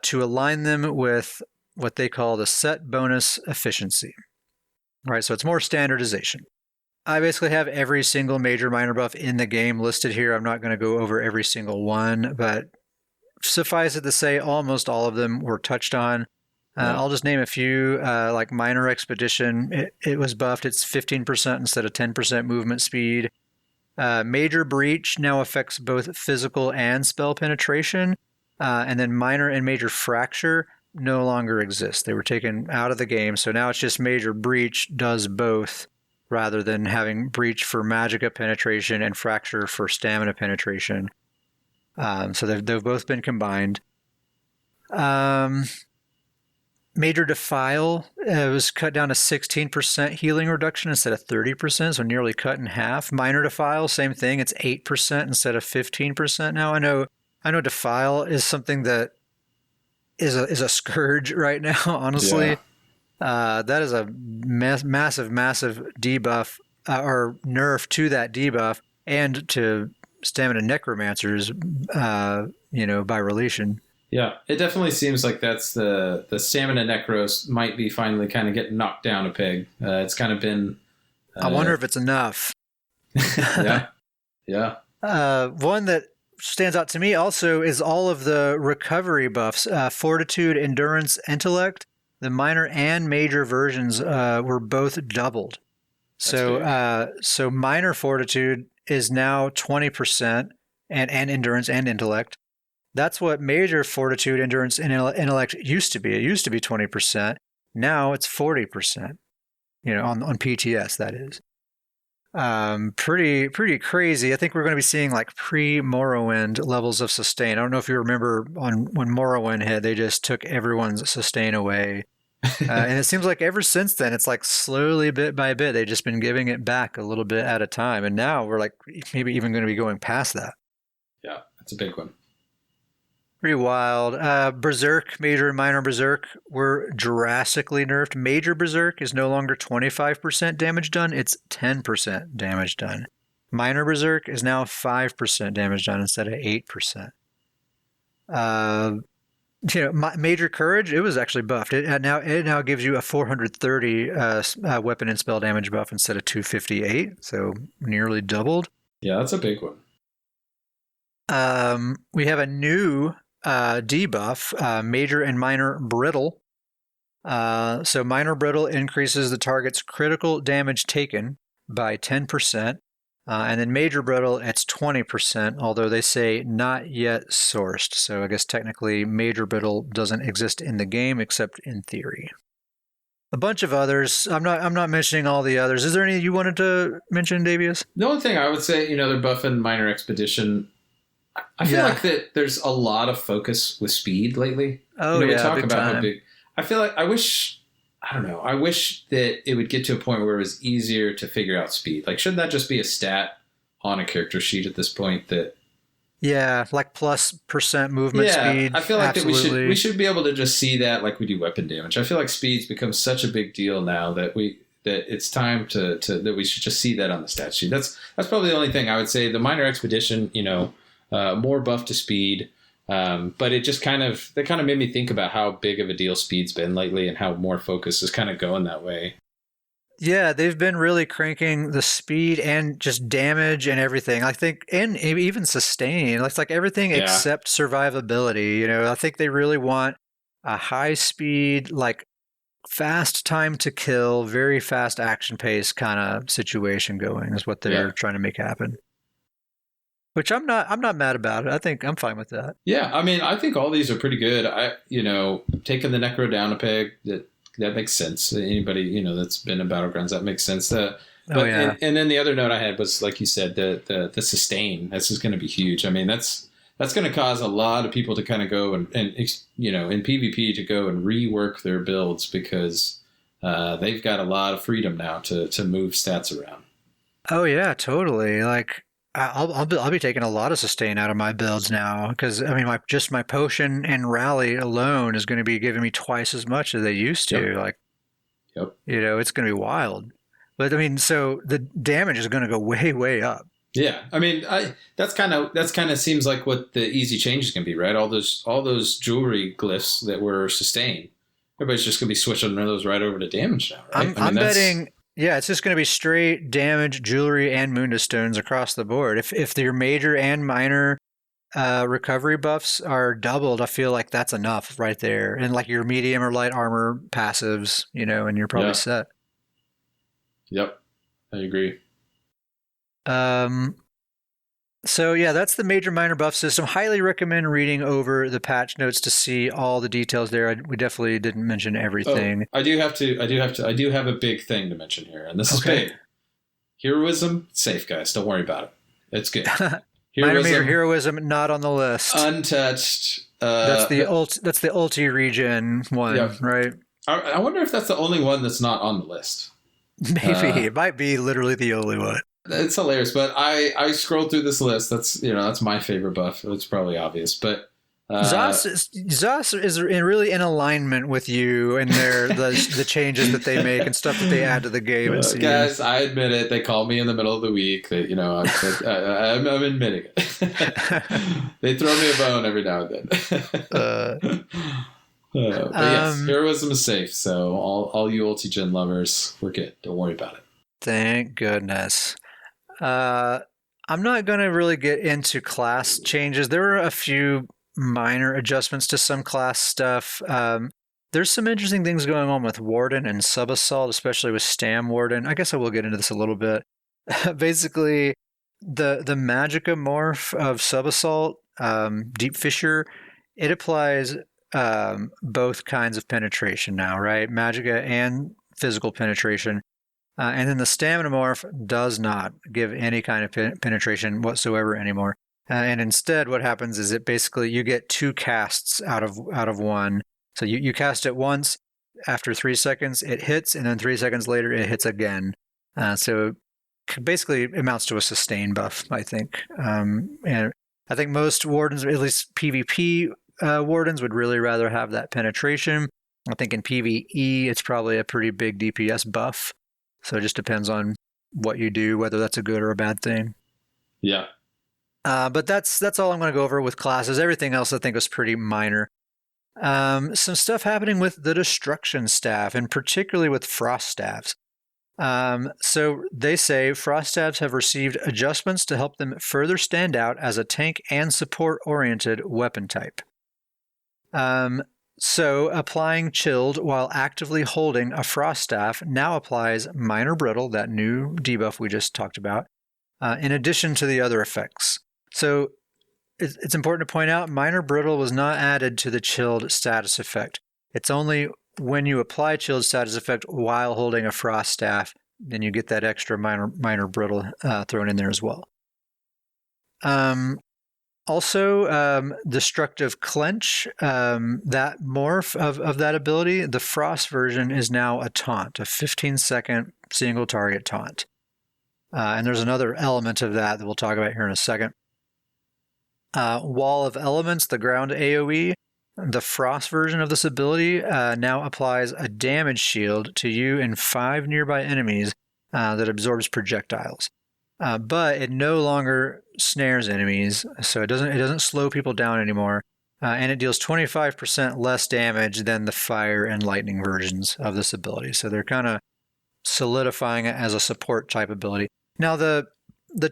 to align them with what they call the set bonus efficiency. Right, so it's more standardization. I basically have every single major minor buff in the game listed here. I'm not going to go over every single one, but suffice it to say, almost all of them were touched on. I'll just name a few, like Minor Expedition. It was buffed. It's 15% instead of 10% movement speed. Major Breach now affects both physical and spell penetration. And then Minor and Major Fracture no longer exist. They were taken out of the game, so now it's just Major Breach does both, rather than having Breach for Magicka penetration and Fracture for stamina penetration. So they've both been combined. Major Defile was cut down to 16% healing reduction instead of 30%, so nearly cut in half. Minor Defile, same thing. It's 8% instead of 15% now. I know Defile is something that is a scourge right now, honestly. Yeah. That is a massive debuff or nerf to that debuff and to Stamina Necromancers, by relation. Yeah, it definitely seems like that's the Stamina Necros might be finally kind of getting knocked down a peg. It's kind of been... I wonder if it's enough. Yeah. One that stands out to me also is all of the recovery buffs, Fortitude, Endurance, Intellect. The minor and major versions were both doubled. So minor Fortitude is now 20% and Endurance and Intellect. That's what major Fortitude, Endurance, and Intellect used to be. It used to be 20%. Now it's 40%. On PTS, that is. Pretty crazy. I think we're going to be seeing like pre-Morrowind levels of sustain. I don't know if you remember when Morrowind hit, they just took everyone's sustain away. And it seems like ever since then, it's like slowly, bit by bit, they've just been giving it back a little bit at a time. And now we're like maybe even going to be going past that. Yeah, that's a big one. Pretty wild. Berserk, Major and Minor Berserk were drastically nerfed. Major Berserk is no longer 25% damage done, it's 10% damage done. Minor Berserk is now 5% damage done instead of 8%. Major Courage, it was actually buffed. It now gives you a 430 weapon and spell damage buff instead of 258, so nearly doubled. Yeah, that's a big one. We have a new debuff, Major and Minor Brittle. So Minor Brittle increases the target's critical damage taken by 10%. And then Major Brittle, it's 20%, although they say not yet sourced. So I guess technically Major Brittle doesn't exist in the game except in theory. a bunch of others. I'm not mentioning all the others. Is there any you wanted to mention, Davius? The only thing I would say, they're buffing Minor Expedition. I feel Yeah. like that there's a lot of focus with speed lately. Oh We yeah, talk big about how time. big. I feel like I don't know. I wish that it would get to a point where it was easier to figure out speed. Like, shouldn't that just be a stat on a character sheet at this point? That Yeah, like plus percent movement yeah, I speed. feel like that we Absolutely. should be able to just see that like we do weapon damage. I feel like speed's become such a big deal now that it's time to that we should just see that on the stat sheet. That's probably the only thing I would say. The Minor Expedition, more buff to speed. But it just that kind of made me think about how big of a deal speed's been lately and how more focus is kind of going that way. Yeah, they've been really cranking the speed and just damage and everything. I think, and even sustain. It's like everything Yeah. except survivability. I think they really want a high speed, like fast time to kill, very fast action pace kind of situation going is what Yeah. they're trying to make happen. Which I'm not mad about it. I think I'm fine with that. Yeah. I mean, I think all these are pretty good. Taking the Necro down a peg, that makes sense. Anybody, that's been in Battlegrounds, that makes sense. Oh But yeah. and then the other note I had was, like you said, the sustain. This is going to be huge. I mean, that's going to cause a lot of people to kind of go and in PvP to go and rework their builds because they've got a lot of freedom now to move stats around. Oh yeah, totally. Like I'll be taking a lot of sustain out of my builds now because I mean my potion and rally alone is going to be giving me twice as much as they used Yep. to. Like Yep. it's going to be wild. But I mean, so the damage is going to go way up. Yeah, I mean, that's kind of seems like what the easy changes can be, right? All those jewelry glyphs that were sustained, everybody's just gonna be switching those right over to damage now, right? I'm I mean, I'm that's betting. Yeah, it's just going to be straight damage, jewelry, and Munda stones across the board. If your major and minor recovery buffs are doubled, I feel like that's enough right there. And like your medium or light armor passives, and you're probably yeah, set. yep, I agree. Um, so yeah, that's the major minor buff system. Highly recommend reading over the patch notes to see all the details there. We definitely didn't mention Oh, everything. I do have a big thing to mention here, and this is Okay. big. Heroism, safe guys, don't worry about it. It's good. Minor major Heroism, heroism not on the list. untouched. That's the ulti regen Yeah, one, right? I wonder if that's the only one that's not on the list. Maybe Uh, it might be literally the only one. It's hilarious, but I scrolled through this list. That's my favorite buff. It's probably obvious, but Zos is really in alignment with you and the changes that they make and stuff that they add to the game. It seems. guys, I admit it. They called me in the middle of the week. That I'm admitting it. They throw me a bone every now and Uh, then. But yes, um, heroism is safe. So all you Ultigen lovers, we're good. Don't worry about it. thank goodness. Uh, I'm not going to really get into class changes. There are a few minor adjustments to some class stuff. There's some interesting things going on with Warden and Sub Assault, especially with Stam Warden. I guess I will get into this a little bit. Basically, the Magicka morph of Sub Assault, Deep Fissure, it applies both kinds of penetration now, right? Magicka and physical penetration. And then the stamina morph does not give any kind of penetration whatsoever anymore. And instead, what happens is it basically you get two casts out of one. So you cast it once. After 3 seconds, it hits, and then 3 seconds later, it hits again. So basically, it amounts to a sustain buff, I think. And I think most wardens, at least PvP wardens, would really rather have that penetration. I think in PvE, it's probably a pretty big DPS buff. So it just depends on what you do, whether that's a good or a bad thing. Yeah. But that's all I'm going to go over with classes. Everything else I think was pretty minor. Some stuff happening with the destruction staff, and particularly with frost staffs. So they say frost staffs have received adjustments to help them further stand out as a tank and support-oriented weapon type. So applying chilled while actively holding a frost staff now applies minor brittle, that new debuff we just talked about, in addition to the other effects. So it's important to point out minor brittle was not added to the chilled status effect. It's only when you apply chilled status effect while holding a frost staff, then you get that extra minor brittle thrown in there as well. Also, destructive clench, that morph of that ability, the frost version is now a taunt, a 15-second single target taunt. And there's another element of that we'll talk about here in a second. Wall of Elements, the ground AoE, the frost version of this ability now applies a damage shield to you and 5 nearby enemies that absorbs projectiles. But it no longer snares enemies, so it doesn't slow people down anymore, and it deals 25% less damage than the fire and lightning versions of this ability. So they're kind of solidifying it as a support type ability. Now the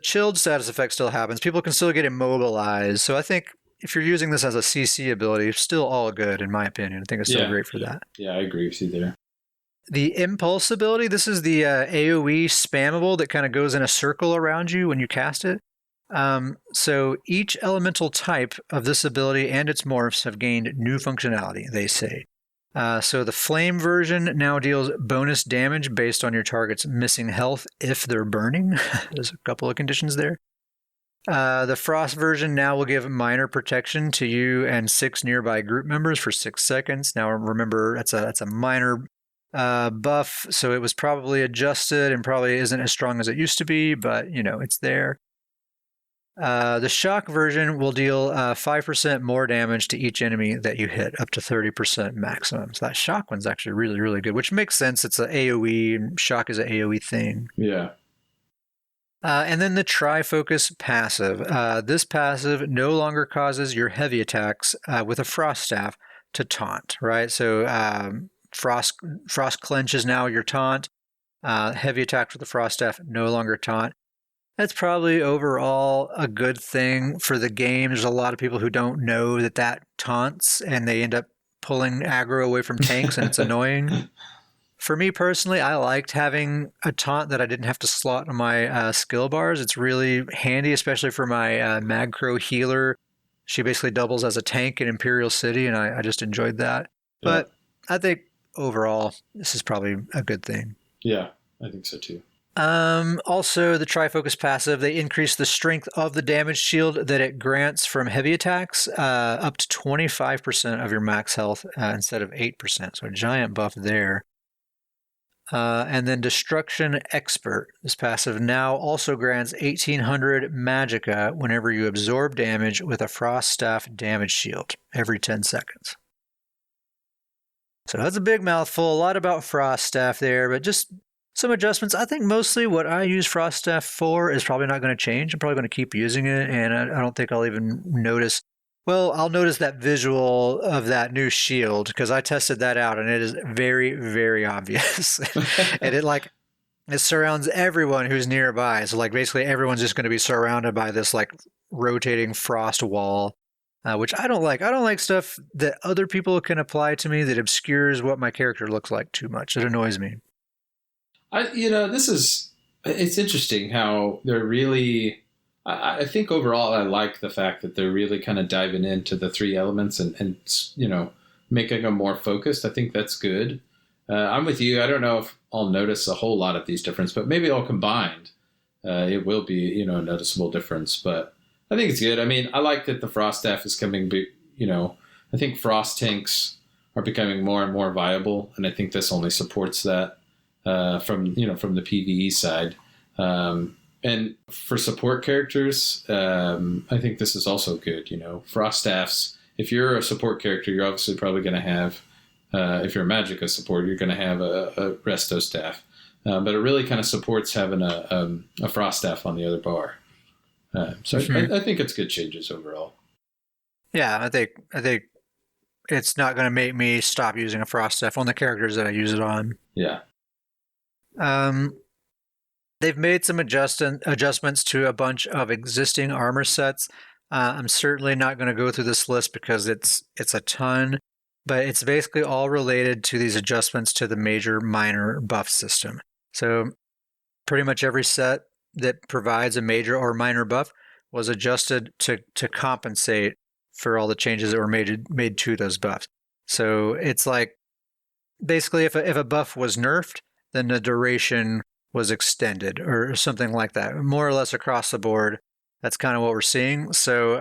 chilled status effect still happens. People can still get immobilized. So I think if you're using this as a CC ability, still all good in my opinion. I think it's still great for that. Yeah, I agree with you there. The Impulse ability, this is the AoE spammable that kind of goes in a circle around you when you cast it. So each elemental type of this ability and its morphs have gained new functionality, they say. So the Flame version now deals bonus damage based on your target's missing health if they're burning. There's a couple of conditions there. The Frost version now will give minor protection to you and 6 nearby group members for 6 seconds. Now remember, that's a minor buff, so it was probably adjusted and probably isn't as strong as it used to be, but it's there. The Shock version will deal 5% more damage to each enemy that you hit, up to 30% maximum. So that Shock one's actually really, really good, which makes sense. It's an AoE, and Shock is an AoE thing. Yeah. And then the Tri-Focus passive. This passive no longer causes your heavy attacks with a Frost Staff to taunt, right? So Frost Clench is now your taunt. Heavy attacks with the Frost Staff no longer taunt. That's probably overall a good thing for the game. There's a lot of people who don't know that taunts, and they end up pulling aggro away from tanks, and it's annoying. For me personally, I liked having a taunt that I didn't have to slot on my skill bars. It's really handy, especially for my Magcrow healer. She basically doubles as a tank in Imperial City, and I just enjoyed that. Yeah. But I think overall, this is probably a good thing. Yeah, I think so too. Also, the Tri-Focus passive, they increase the strength of the damage shield that it grants from heavy attacks up to 25% of your max health instead of 8%. So a giant buff there. And then Destruction Expert. This passive now also grants 1800 magicka whenever you absorb damage with a Frost Staff damage shield every 10 seconds. So that's a big mouthful. A lot about Frost Staff there, but just some adjustments. I think mostly what I use Frost Staff for is probably not going to change. I'm probably going to keep using it, and I don't think I'll even notice. Well, I'll notice that visual of that new shield because I tested that out, and it is very, very obvious. And it surrounds everyone who's nearby. So basically everyone's just going to be surrounded by this rotating frost wall, which I don't like. I don't like stuff that other people can apply to me that obscures what my character looks like too much. It annoys me. It's interesting how they're really, I think overall I like the fact that they're really kind of diving into the 3 elements and making them more focused. I think that's good. I'm with you. I don't know if I'll notice a whole lot of these differences, but maybe all combined, it will be, a noticeable difference. But I think it's good. I mean, I like that the Frost Staff is coming, I think Frost tanks are becoming more and more viable, and I think this only supports that. From the PvE side, and for support characters, I think this is also good. Frost Staffs. If you're a support character, you're obviously probably going to have. If you're a Magicka support, you're going to have a Resto Staff, but it really kind of supports having a Frost Staff on the other bar. So I think it's good changes overall. Yeah, I think it's not going to make me stop using a Frost Staff on the characters that I use it on. Yeah. They've made some adjustments to a bunch of existing armor sets. I'm certainly not going to go through this list because it's a ton, but it's basically all related to these adjustments to the major minor buff system. So pretty much every set that provides a major or minor buff was adjusted to compensate for all the changes that were made to those buffs. So it's basically if a buff was nerfed, then the duration was extended or something like that, more or less across the board. That's kind of what we're seeing. So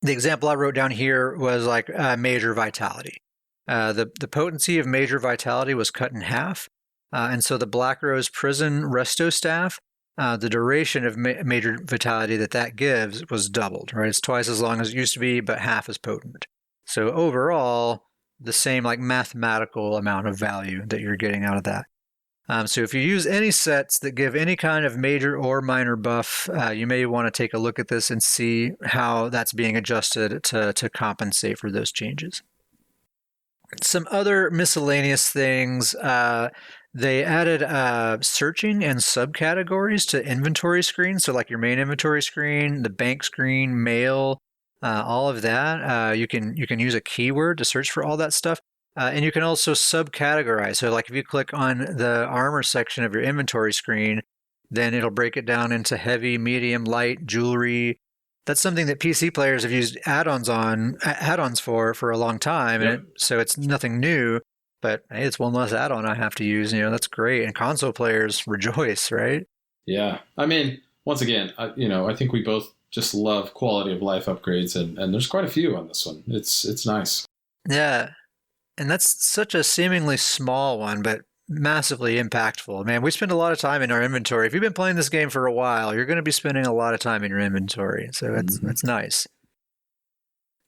the example I wrote down here was like major vitality. The potency of major vitality was cut in half. And so the Black Rose Prison Resto Staff, the duration of major vitality that gives was doubled, right? It's twice as long as it used to be, but half as potent. So overall, the same like mathematical amount of value that you're getting out of that. So if you use any sets that give any kind of major or minor buff, you may want to take a look at this and see how that's being adjusted to compensate for those changes. Some other miscellaneous things. They added searching and subcategories to inventory screens. So like your main inventory screen, the bank screen, mail, all of that. You can use a keyword to search for all that stuff. And you can also subcategorize. So like if you click on the armor section of your inventory screen, then it'll break it down into heavy, medium, light, jewelry. That's something that PC players have used add-ons for a long time. Yep. So it's nothing new, but hey, it's one less add-on I have to use. That's great. And console players rejoice, right? Yeah. I mean, once again, I think we both just love quality of life upgrades, and there's quite a few on this one. It's nice. Yeah. And that's such a seemingly small one, but massively impactful. Man, we spend a lot of time in our inventory. If you've been playing this game for a while, you're going to be spending a lot of time in your inventory. So that's nice.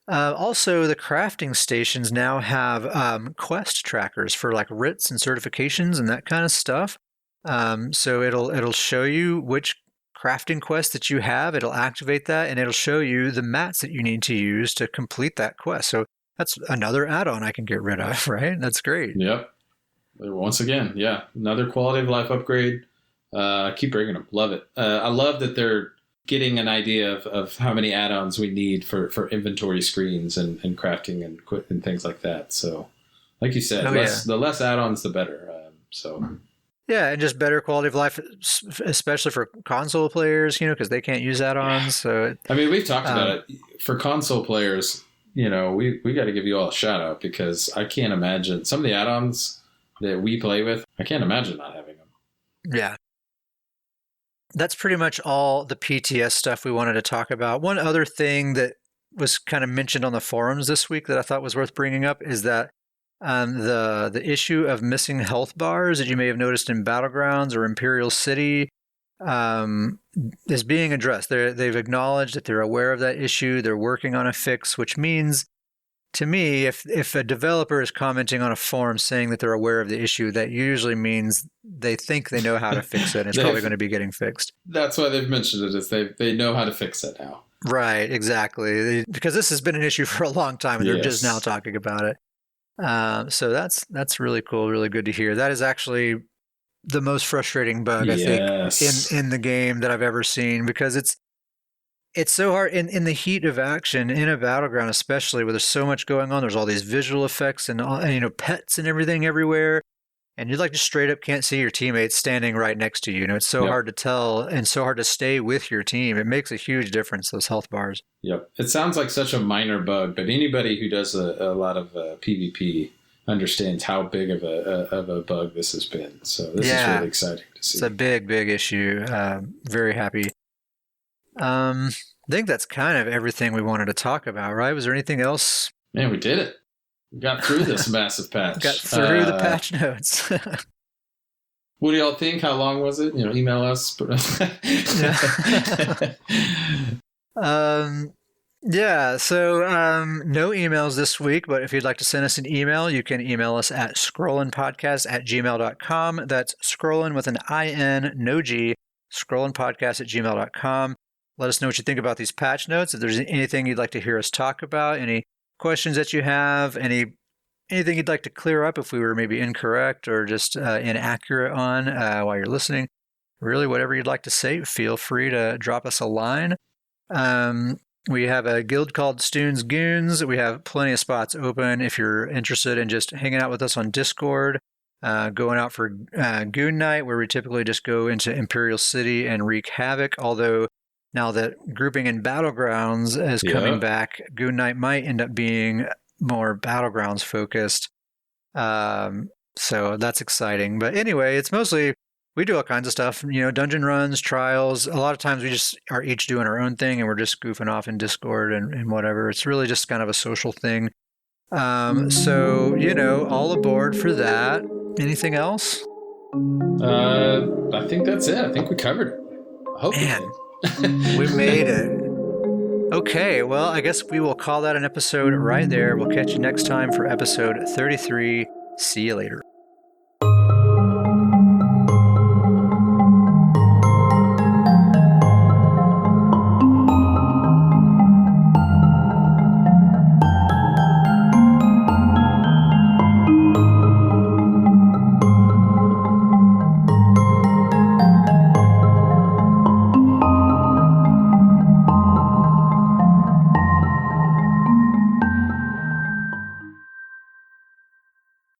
Also, the crafting stations now have quest trackers for like writs and certifications and that kind of stuff. So it'll show you which crafting quest that you have. It'll activate that, and it'll show you the mats that you need to use to complete that quest. So that's another add-on I can get rid of, right? That's great. Yep. Once again, yeah, another quality of life upgrade. Keep bringing them. Love it. I love that they're getting an idea of how many add-ons we need for inventory screens and crafting and things like that. So, like you said, the less add-ons, the better. Yeah, and just better quality of life, especially for console players, because they can't use add-ons. So, we've talked about it. For console players, we got to give you all a shout out, because I can't imagine some of the add-ons that we play with. I can't imagine not having them. Yeah. That's pretty much all the PTS stuff we wanted to talk about. One other thing that was kind of mentioned on the forums this week that I thought was worth bringing up is that the issue of missing health bars that you may have noticed in Battlegrounds or Imperial City is being addressed. They've acknowledged that they're aware of that issue. They're working on a fix, which means, to me, if a developer is commenting on a forum saying that they're aware of the issue, that usually means they think they know how to fix it, and it's probably going to be getting fixed. That's why they've mentioned it, is they know how to fix it now. Right, exactly. Because this has been an issue for a long time, and they're just now talking about it. So that's really cool, really good to hear. That is actually the most frustrating bug, I think, in the game that I've ever seen, because it's so hard in the heat of action in a battleground, especially where there's so much going on. There's all these visual effects and pets and everything everywhere, and you just straight up can't see your teammates standing right next to you. It's so hard to tell and so hard to stay with your team. It makes a huge difference, those health bars. Yep, it sounds like such a minor bug, but anybody who does a lot of PvP understands how big of a bug this has been. So this is really exciting to see. It's a big issue. Very happy. I think that's kind of everything we wanted to talk about, right? Was there anything else? Man, we did it. We got through this massive patch. Got through the patch notes. What do y'all think? How long was it? Email us. No emails this week, but if you'd like to send us an email, you can email us at scrollinpodcast@gmail.com. That's scrollin with an I-N, no G, scrollinpodcast@gmail.com. Let us know what you think about these patch notes. If there's anything you'd like to hear us talk about, any questions that you have, anything you'd like to clear up if we were maybe incorrect or just inaccurate on while you're listening, really whatever you'd like to say, feel free to drop us a line. We have a guild called Stoon's Goons. We have plenty of spots open if you're interested in just hanging out with us on Discord, going out for Goon Night, where we typically just go into Imperial City and wreak havoc. Although now that grouping in Battlegrounds is coming back, Goon Night might end up being more Battlegrounds focused. So that's exciting. But anyway, it's mostly we do all kinds of stuff, dungeon runs, trials. A lot of times we just are each doing our own thing and we're just goofing off in Discord and whatever. It's really just kind of a social thing. So, all aboard for that. Anything else? I think that's it. I think we covered it. I hope Man, we made it. Okay, well, I guess we will call that an episode right there. We'll catch you next time for episode 33. See you later.